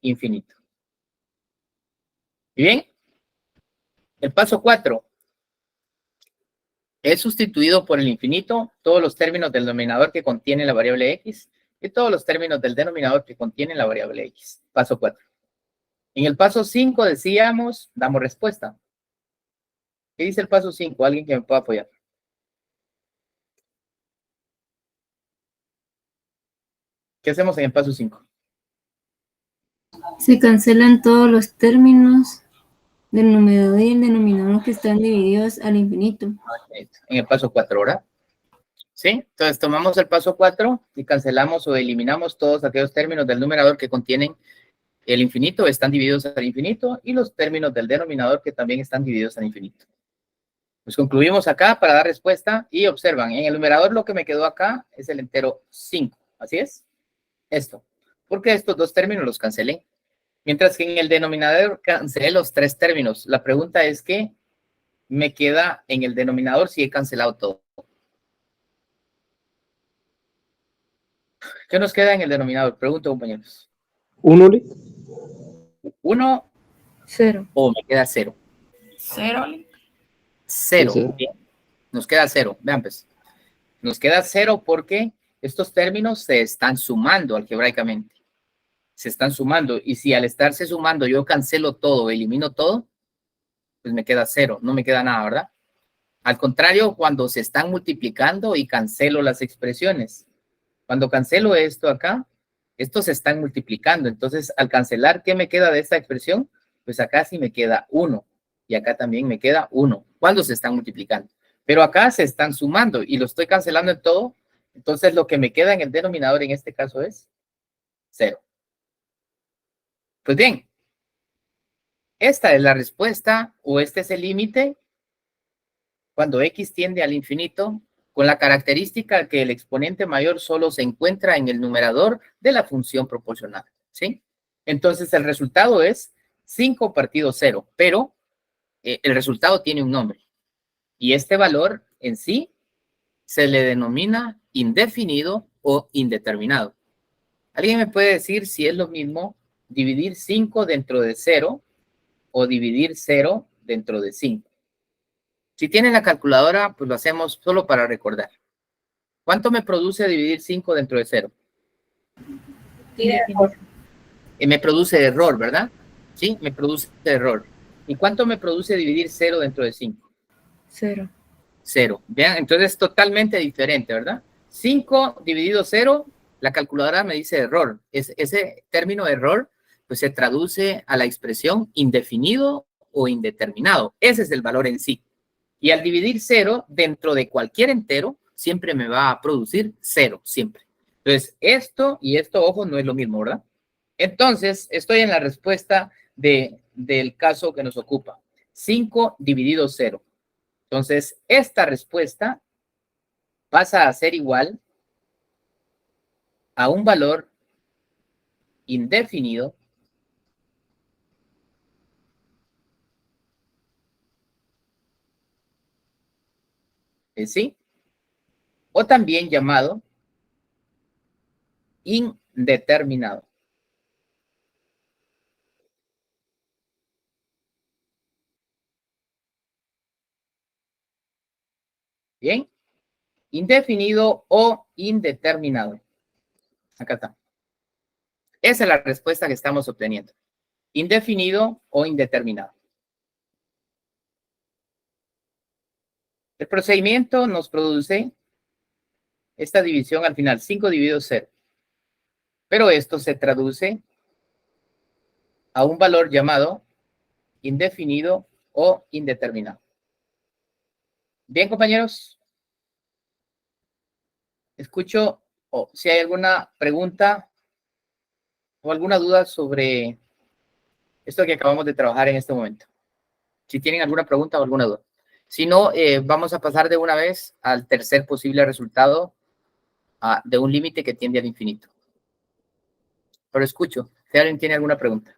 infinito. ¿Y bien? El paso 4 es sustituido por el infinito todos los términos del denominador que contiene la variable x y todos los términos del denominador que contienen la variable x. Paso 4. En el paso 5 decíamos, damos respuesta. ¿Qué dice el paso 5? ¿Alguien que me pueda apoyar? ¿Qué hacemos en el paso 5? Se cancelan todos los términos del numerador y el denominador que están divididos al infinito. En el paso 4, ¿verdad? ¿Sí? Entonces tomamos el paso 4 y cancelamos o eliminamos todos aquellos términos del numerador que contienen el infinito, están divididos al infinito, y los términos del denominador que también están divididos al infinito. Pues concluimos acá para dar respuesta y observan, en el numerador lo que me quedó acá es el entero 5, ¿así es? Esto, porque estos dos términos los cancelé. Mientras que en el denominador cancelé los 3 términos. La pregunta es ¿qué me queda en el denominador si he cancelado todo? ¿Qué nos queda en el denominador? Pregunto, compañeros. 1. 1 0. o me queda 0. 0. 0. Sí. Bien. Nos queda 0. Vean pues. Nos queda 0 porque estos términos se están sumando algebraicamente. Se están sumando. Y si al estarse sumando yo cancelo todo, elimino todo, pues me queda 0. No me queda nada, ¿verdad? Al contrario, cuando se están multiplicando y cancelo las expresiones. Cuando cancelo esto acá, estos se están multiplicando. Entonces, al cancelar, ¿qué me queda de esta expresión? Pues acá sí me queda 1. Y acá también me queda 1. Cuando se están multiplicando. Pero acá se están sumando y lo estoy cancelando en todo. Entonces, lo que me queda en el denominador en este caso es 0. Pues bien, esta es la respuesta o este es el límite cuando x tiende al infinito, con la característica que el exponente mayor solo se encuentra en el numerador de la función proporcional, ¿sí? Entonces el resultado es 5 partido 0, pero el resultado tiene un nombre. Y este valor en sí se le denomina indefinido o indeterminado. ¿Alguien me puede decir si es lo mismo dividir 5 dentro de 0 o dividir 0 dentro de 5? Si tienen la calculadora, pues lo hacemos solo para recordar. ¿Cuánto me produce dividir 5 dentro de 0? Me produce error, ¿verdad? Sí, me produce error. ¿Y cuánto me produce dividir 0 dentro de 5? 0. 0. Vean, entonces es totalmente diferente, ¿verdad? 5 dividido 0, la calculadora me dice error. Ese término error, pues se traduce a la expresión indefinido o indeterminado. Ese es el valor en sí. Y al dividir 0 dentro de cualquier entero, siempre me va a producir 0, siempre. Entonces, esto y esto, ojo, no es lo mismo, ¿verdad? Entonces, estoy en la respuesta del caso que nos ocupa. 5 dividido 0. Entonces, esta respuesta pasa a ser igual a un valor indefinido ¿sí? O también llamado indeterminado. Bien, indefinido o indeterminado. Acá está. Esa es la respuesta que estamos obteniendo. Indefinido o indeterminado. El procedimiento nos produce esta división al final, 5 dividido 0. Pero esto se traduce a un valor llamado indefinido o indeterminado. Bien, compañeros. Escucho si hay alguna pregunta o alguna duda sobre esto que acabamos de trabajar en este momento. Si tienen alguna pregunta o alguna duda. Si no, vamos a pasar de una vez al tercer posible resultado de un límite que tiende al infinito. Pero escucho, si alguien tiene alguna pregunta.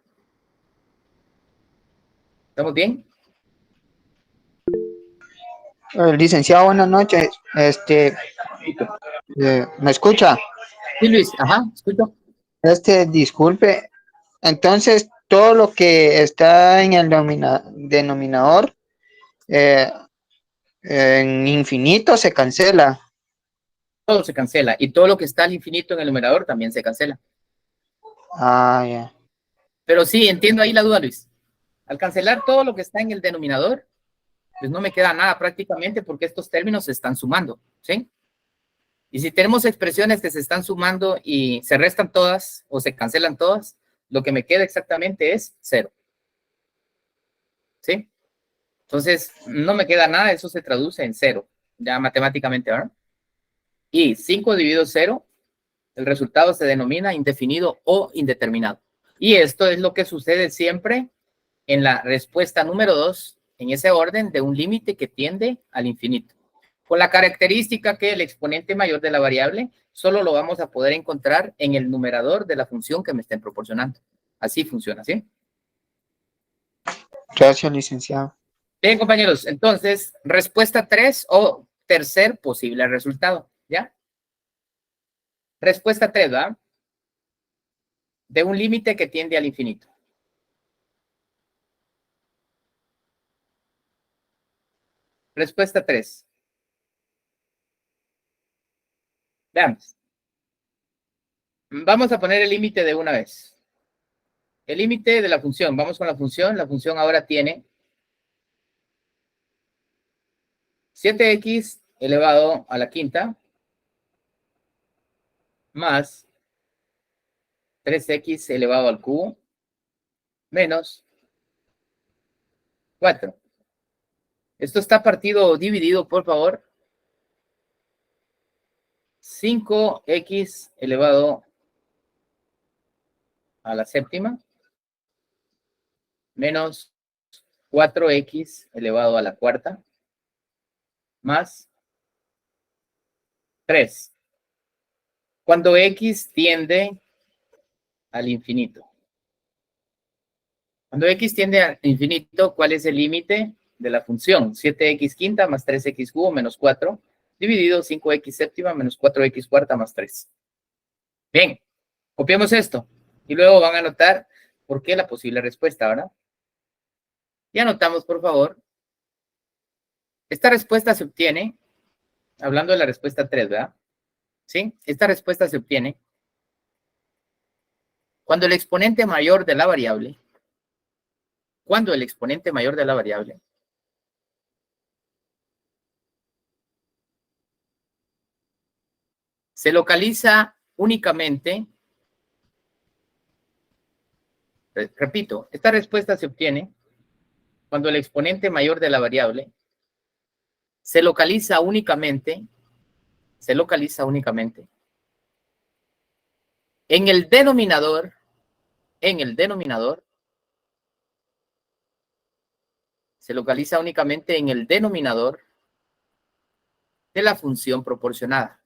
¿Estamos bien? Licenciado, buenas noches. ¿Me escucha? Sí, Luis, ajá, escucho. Disculpe. Entonces, todo lo que está en el denominador en infinito se cancela. Todo se cancela y todo lo que está al infinito en el numerador también se cancela. Ah, ya. Pero sí, entiendo ahí la duda, Luis. Al cancelar todo lo que está en el denominador, pues no me queda nada prácticamente porque estos términos se están sumando, ¿sí? Y si tenemos expresiones que se están sumando y se restan todas o se cancelan todas, lo que me queda exactamente es 0. ¿Sí? Entonces, no me queda nada, eso se traduce en 0, ya matemáticamente, ¿verdad? Y 5 dividido 0, el resultado se denomina indefinido o indeterminado. Y esto es lo que sucede siempre en la respuesta número 2, en ese orden de un límite que tiende al infinito. Con la característica que el exponente mayor de la variable solo lo vamos a poder encontrar en el numerador de la función que me estén proporcionando. Así funciona, ¿sí? Gracias, licenciado. Bien, compañeros, entonces, respuesta 3 o tercer posible resultado, ¿ya? Respuesta 3, ¿verdad? De un límite que tiende al infinito. Respuesta 3. Veamos. Vamos a poner el límite de una vez. El límite de la función. Vamos con la función. La función ahora tiene 7x elevado a la quinta más 3x elevado al cubo menos 4. Esto está partido o dividido, por favor. 5x elevado a la séptima menos 4x elevado a la cuarta más 3. Cuando x tiende al infinito. Cuando x tiende al infinito, ¿cuál es el límite de la función? 7x quinta más 3x cubo menos 4, dividido 5x séptima menos 4x cuarta más 3. Bien, copiamos esto y luego van a anotar por qué la posible respuesta, ¿verdad? Y anotamos, por favor. Esta respuesta se obtiene, hablando de la respuesta 3, ¿verdad? ¿Sí? Esta respuesta se obtiene cuando el exponente mayor de la variable, se localiza únicamente, repito, esta respuesta se obtiene cuando el exponente mayor de la variable se localiza únicamente en el denominador, se localiza únicamente en el denominador de la función proporcionada.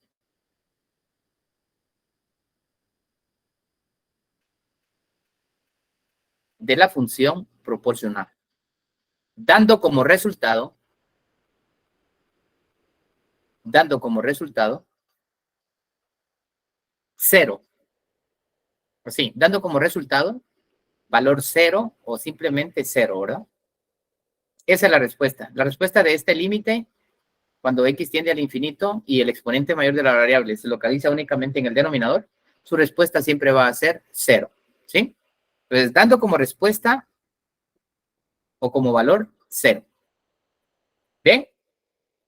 De la función proporcionada. Dando como resultado 0. Así, dando como resultado valor 0 o simplemente 0, ¿verdad? Esa es la respuesta. La respuesta de este límite, cuando x tiende al infinito y el exponente mayor de la variable se localiza únicamente en el denominador, su respuesta siempre va a ser 0, ¿sí? Entonces, dando como respuesta o como valor 0. ¿Bien?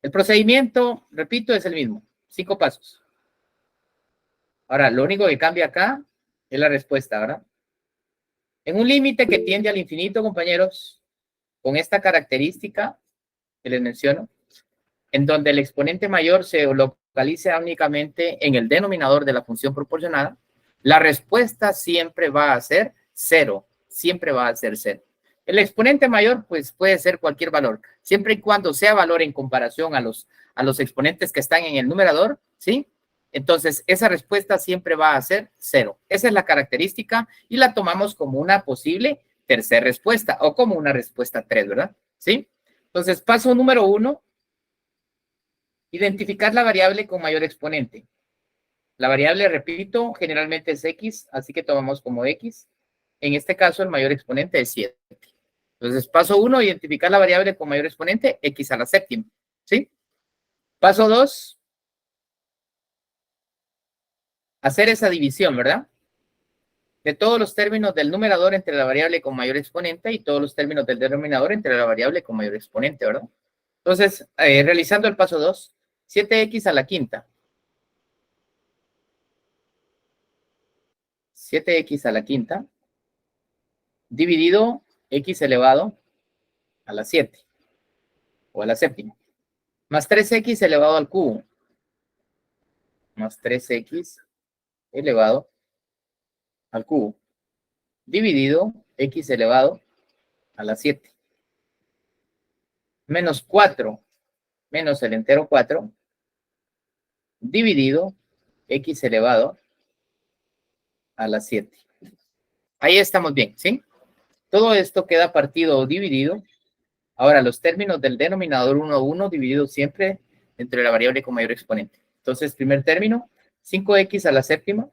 El procedimiento, repito, es el mismo. 5 pasos. Ahora, lo único que cambia acá es la respuesta, ¿verdad? En un límite que tiende al infinito, compañeros, con esta característica que les menciono, en donde el exponente mayor se localiza únicamente en el denominador de la función proporcionada, la respuesta siempre va a ser 0. Siempre va a ser 0. El exponente mayor, pues, puede ser cualquier valor, siempre y cuando sea valor en comparación a los exponentes que están en el numerador, ¿sí? Entonces, esa respuesta siempre va a ser 0. Esa es la característica y la tomamos como una posible tercera respuesta o como una respuesta 3, ¿verdad? ¿Sí? Entonces, paso número 1, identificar la variable con mayor exponente. La variable, repito, generalmente es x, así que tomamos como x. En este caso, el mayor exponente es 7. Entonces, paso 1, identificar la variable con mayor exponente, x a la séptima, ¿sí? Paso 2, hacer esa división, ¿verdad? De todos los términos del numerador entre la variable con mayor exponente y todos los términos del denominador entre la variable con mayor exponente, ¿verdad? Entonces, realizando el paso 2, 7x a la quinta. 7x a la quinta dividido x elevado a la 7 o a la séptima, más 3x elevado al cubo, más 3x elevado al cubo, dividido x elevado a la 7, menos 4, menos el entero 4, dividido x elevado a la 7. Ahí estamos bien, ¿sí? Todo esto queda partido o dividido. Ahora, los términos del denominador 1 a 1 dividido siempre entre la variable con mayor exponente. Entonces, primer término, 5x a la séptima,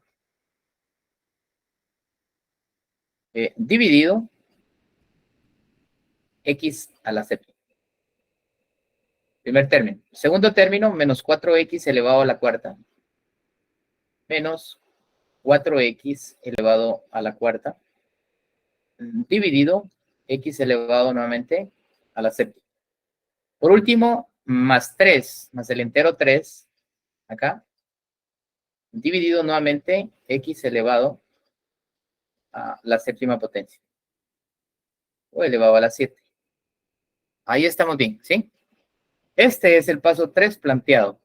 dividido x a la séptima. Primer término. Segundo término, menos 4x elevado a la cuarta, menos 4x elevado a la cuarta, dividido x elevado nuevamente a la séptima. Por último, más 3, más el entero 3, acá, dividido nuevamente x elevado a la séptima potencia, o elevado a la 7. Ahí estamos bien, ¿sí? Este es el paso 3 planteado.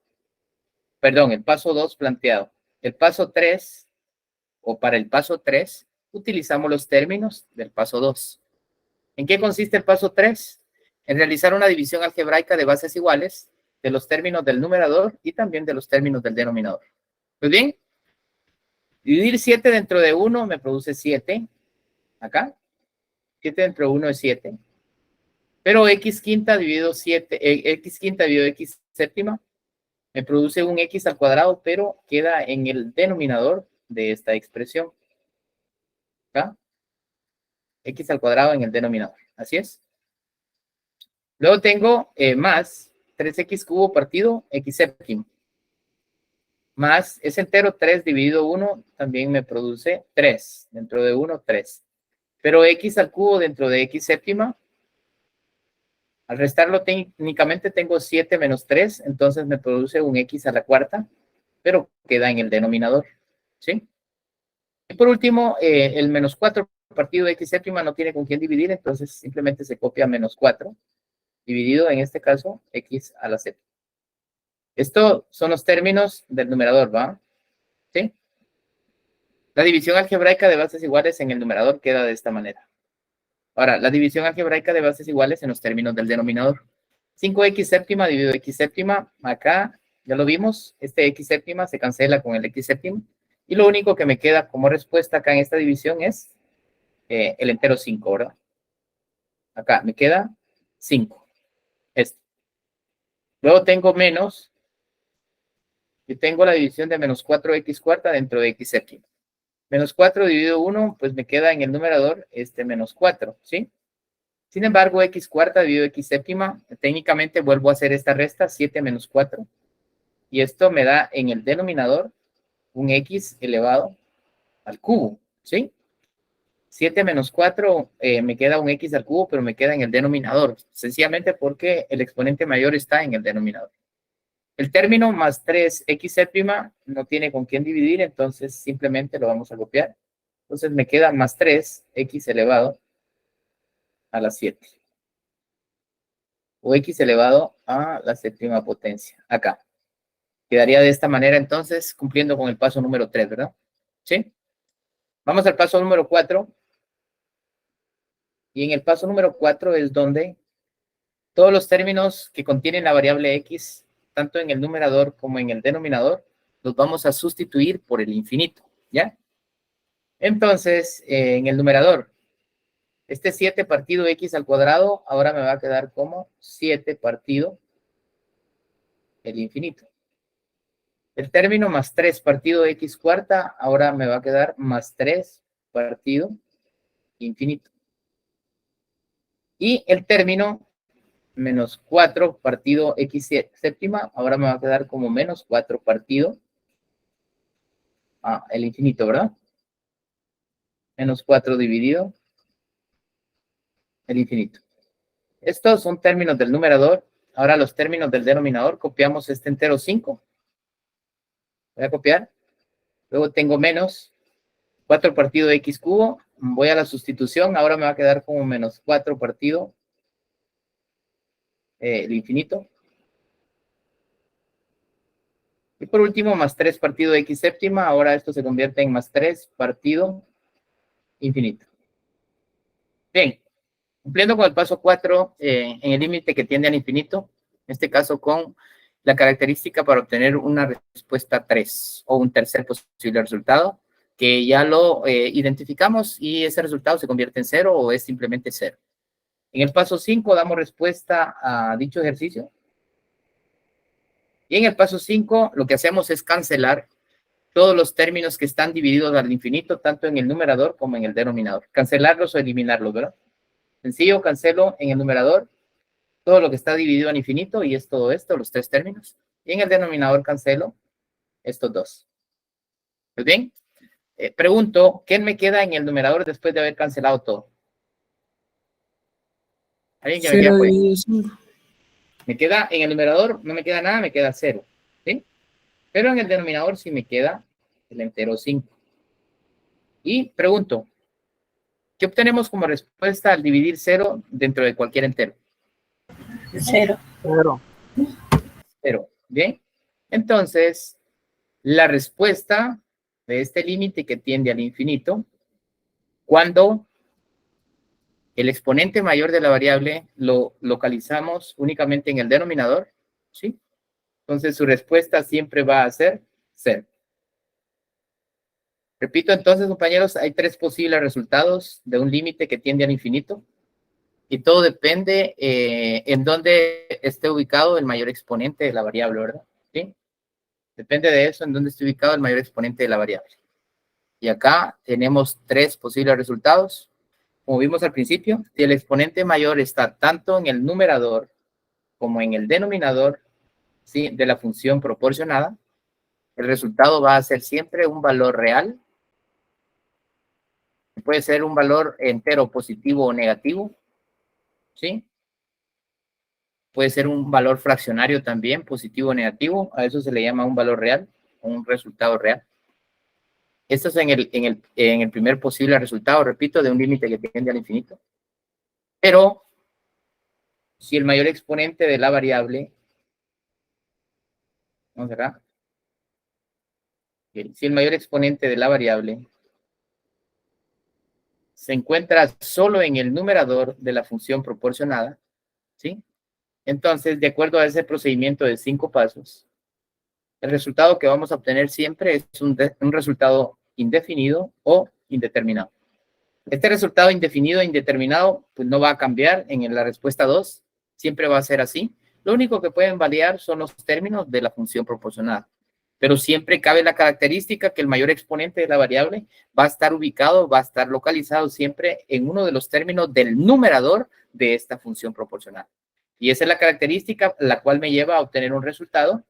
Perdón, el paso 2 planteado. El paso 3, o para el paso 3, utilizamos los términos del paso 2. ¿En qué consiste el paso 3? En realizar una división algebraica de bases iguales de los términos del numerador y también de los términos del denominador. Pues bien, dividir 7 dentro de 1 me produce 7. Acá. 7 dentro de 1 es 7. Pero x quinta dividido 7, x quinta dividido x séptima me produce un x al cuadrado, pero queda en el denominador de esta expresión. ¿Acá? X al cuadrado en el denominador. Así es. Luego tengo más 3x cubo partido x séptimo. Más ese entero 3 dividido 1 también me produce 3. Dentro de 1, 3. Pero x al cubo dentro de x séptima, al restarlo técnicamente tengo 7 menos 3, entonces me produce un x a la cuarta, pero queda en el denominador. ¿Sí? Y por último, el menos 4 partido de x séptima no tiene con quién dividir, entonces simplemente se copia menos 4, dividido en este caso x a la séptima. Estos son los términos del numerador, ¿va? ¿Sí? La división algebraica de bases iguales en el numerador queda de esta manera. Ahora, la división algebraica de bases iguales en los términos del denominador. 5x séptima dividido x séptima, acá ya lo vimos, este x séptima se cancela con el x séptima, y lo único que me queda como respuesta acá en esta división es el entero 5, ¿verdad? Acá me queda 5. Este. Luego tengo menos, y tengo la división de menos 4x cuarta dentro de x séptima. Menos 4 dividido 1, pues me queda en el numerador este menos 4, ¿sí? Sin embargo, x cuarta dividido x séptima, técnicamente vuelvo a hacer esta resta, 7 menos 4. Y esto me da en el denominador un x elevado al cubo, ¿sí? 7 menos 4 me queda un x al cubo, pero me queda en el denominador, sencillamente porque el exponente mayor está en el denominador. El término más 3x séptima no tiene con quién dividir, entonces simplemente lo vamos a copiar. Entonces me queda más 3x elevado a la 7. O x elevado a la séptima potencia, acá. Quedaría de esta manera entonces, cumpliendo con el paso número 3, ¿verdad? ¿Sí? Vamos al paso número 4. Y en el paso número 4 es donde todos los términos que contienen la variable x, tanto en el numerador como en el denominador, los vamos a sustituir por el infinito, ¿ya? Entonces, en el numerador, este 7 partido x al cuadrado, ahora me va a quedar como 7 partido el infinito. El término más 3 partido x cuarta, ahora me va a quedar más 3 partido infinito. Y el término menos 4 partido x séptima, ahora me va a quedar como menos 4 partido el infinito, ¿verdad? Menos 4 dividido el infinito. Estos son términos del numerador. Ahora los términos del denominador, copiamos este entero 5. Voy a copiar. Luego tengo menos 4 partido de x cubo. Voy a la sustitución. Ahora me va a quedar como menos 4 partido el infinito. Y por último, más 3 partido de x séptima. Ahora esto se convierte en más 3 partido infinito. Bien. Cumpliendo con el paso 4 en el límite que tiende al infinito. En este caso con la característica para obtener una respuesta 3 o un tercer posible resultado, que ya lo identificamos y ese resultado se convierte en 0 o es simplemente 0. En el paso 5 damos respuesta a dicho ejercicio. Y en el paso 5 lo que hacemos es cancelar todos los términos que están divididos al infinito, tanto en el numerador como en el denominador. Cancelarlos o eliminarlos, ¿verdad? Sencillo, cancelo en el numerador todo lo que está dividido al infinito y es todo esto, los 3 términos. Y en el denominador cancelo estos 2. ¿Muy bien? Pregunto, ¿qué me queda en el numerador después de haber cancelado todo? ¿Alguien que me queda por ahí? 5. Me queda en el numerador, no me queda nada, me queda 0. ¿Sí? Pero en el denominador sí me queda el entero 5. Y pregunto, ¿qué obtenemos como respuesta al dividir 0 dentro de cualquier entero? 0. 0. Bien. Entonces, la respuesta de este límite que tiende al infinito, cuando el exponente mayor de la variable lo localizamos únicamente en el denominador, ¿sí? Entonces, su respuesta siempre va a ser 0. Repito, entonces, compañeros, hay 3 posibles resultados de un límite que tiende al infinito. Y todo depende en dónde esté ubicado el mayor exponente de la variable, ¿verdad? ¿Sí? Depende de eso, en dónde esté ubicado el mayor exponente de la variable. Y acá tenemos 3 posibles resultados. Como vimos al principio, si el exponente mayor está tanto en el numerador como en el denominador, ¿sí?, de la función proporcionada, el resultado va a ser siempre un valor real. Puede ser un valor entero positivo o negativo, ¿sí? Puede ser un valor fraccionario también, positivo o negativo. A eso se le llama un valor real, un resultado real. Esto es en el primer posible resultado, repito, de un límite que tiende al infinito. Pero, si el mayor exponente de la variable, vamos acá, si el mayor exponente de la variable se encuentra solo en el numerador de la función proporcionada, ¿sí? Entonces, de acuerdo a ese procedimiento de 5 pasos, el resultado que vamos a obtener siempre es un resultado indefinido o indeterminado. Este resultado indefinido e indeterminado pues no va a cambiar en la respuesta 2, siempre va a ser así. Lo único que pueden variar son los términos de la función proporcionada, pero siempre cabe la característica que el mayor exponente de la variable va a estar ubicado, va a estar localizado siempre en uno de los términos del numerador de esta función proporcional. Y esa es la característica la cual me lleva a obtener un resultado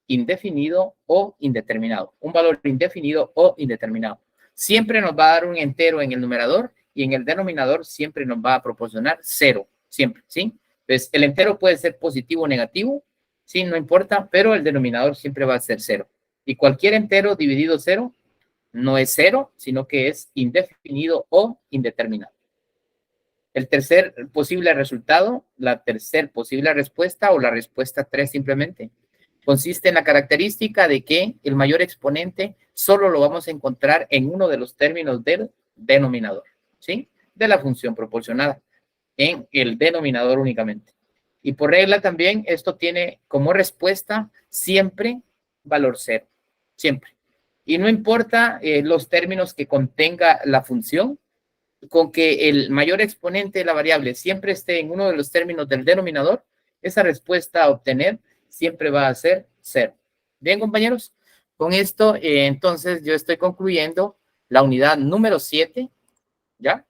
indefinido o indeterminado. Un valor indefinido o indeterminado. Siempre nos va a dar un entero en el numerador y en el denominador siempre nos va a proporcionar 0. Siempre, ¿sí? Entonces, el entero puede ser positivo o negativo, ¿sí? No importa, pero el denominador siempre va a ser 0. Y cualquier entero dividido 0 no es 0, sino que es indefinido o indeterminado. El tercer posible resultado, la tercer posible respuesta o la respuesta 3 simplemente, consiste en la característica de que el mayor exponente solo lo vamos a encontrar en uno de los términos del denominador, ¿sí? De la función proporcionada, en el denominador únicamente. Y por regla también, esto tiene como respuesta siempre valor 0, siempre. Y no importa los términos que contenga la función, con que el mayor exponente de la variable siempre esté en uno de los términos del denominador, esa respuesta a obtener siempre va a ser 0. Bien, compañeros, con esto entonces yo estoy concluyendo la unidad número 7, ¿ya?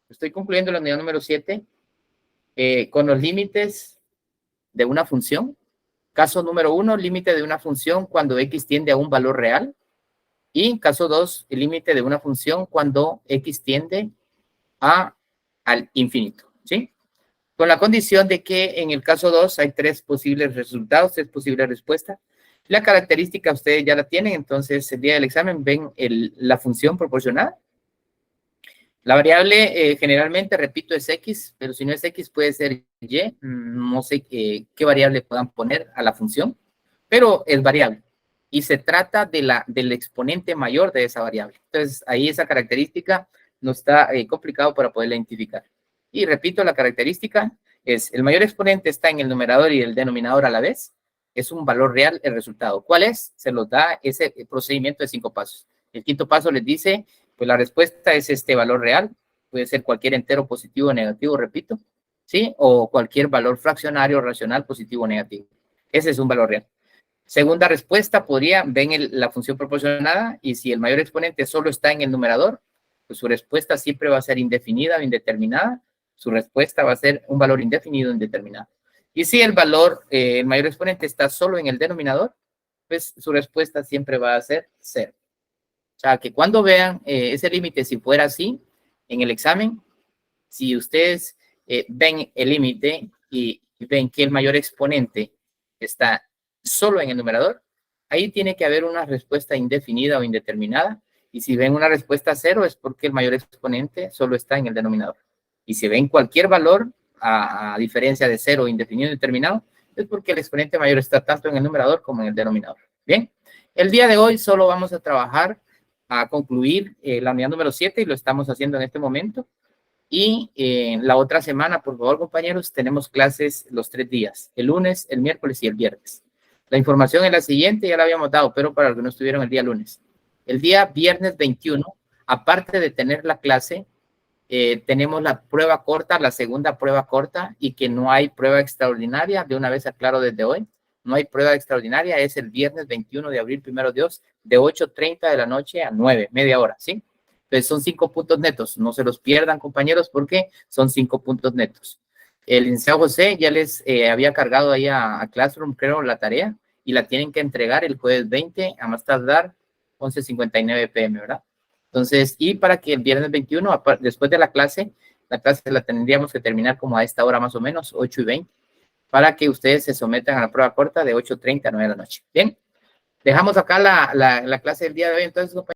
Estoy concluyendo la unidad número 7 con los límites de una función. Caso número 1, límite de una función cuando x tiende a un valor real. Y caso 2, el límite de una función cuando x tiende al infinito, ¿sí? con la condición de que en el caso 2 hay 3 posibles resultados, 3 posibles respuestas. La característica ustedes ya la tienen, entonces el día del examen ven la función proporcionada. La variable generalmente, repito, es X, pero si no es X puede ser Y. No sé qué variable puedan poner a la función, pero es variable. Y se trata del exponente mayor de esa variable. Entonces, ahí esa característica no está complicado para poderla identificar. Y repito, la característica es el mayor exponente está en el numerador y el denominador a la vez. Es un valor real el resultado. ¿Cuál es? Se los da ese procedimiento de 5 pasos. El quinto paso les dice, pues la respuesta es este valor real. Puede ser cualquier entero positivo o negativo, repito, ¿sí? O cualquier valor fraccionario racional positivo o negativo. Ese es un valor real. Segunda respuesta ven la función proporcionada y si el mayor exponente solo está en el numerador, pues su respuesta siempre va a ser indefinida o indeterminada. Su respuesta va a ser un valor indefinido o indeterminado. Y si el mayor exponente está solo en el denominador, pues su respuesta siempre va a ser 0. O sea, que cuando vean ese límite, si fuera así, en el examen, si ustedes ven el límite y ven que el mayor exponente está solo en el numerador, ahí tiene que haber una respuesta indefinida o indeterminada. Y si ven una respuesta 0, es porque el mayor exponente solo está en el denominador. Y si ven cualquier valor, a diferencia de 0, indefinido o indeterminado, es porque el exponente mayor está tanto en el numerador como en el denominador. Bien, el día de hoy solo vamos a trabajar a concluir la unidad número 7 y lo estamos haciendo en este momento. Y la otra semana, por favor, compañeros, tenemos clases los 3 días, el lunes, el miércoles y el viernes. La información es la siguiente, ya la habíamos dado, pero para los que no estuvieron el día lunes. El día viernes 21, aparte de tener la clase, tenemos la prueba corta, la segunda prueba corta, y que no hay prueba extraordinaria, de una vez aclaro desde hoy, no hay prueba extraordinaria, es el viernes 21 de abril, primero Dios, de 8:30 de la noche a 9, media hora, ¿sí? Entonces son 5 puntos netos, no se los pierdan, compañeros, porque son 5 puntos netos. El licenciado José ya les había cargado ahí a Classroom, creo, la tarea, y la tienen que entregar el jueves 20, a más tardar 11:59 p.m., ¿verdad? Entonces, y para que el viernes 21, después de la clase la tendríamos que terminar como a esta hora más o menos, 8:20, para que ustedes se sometan a la prueba corta de 8:30 a 9 de la noche. Bien, dejamos acá la clase del día de hoy, entonces, compañeros.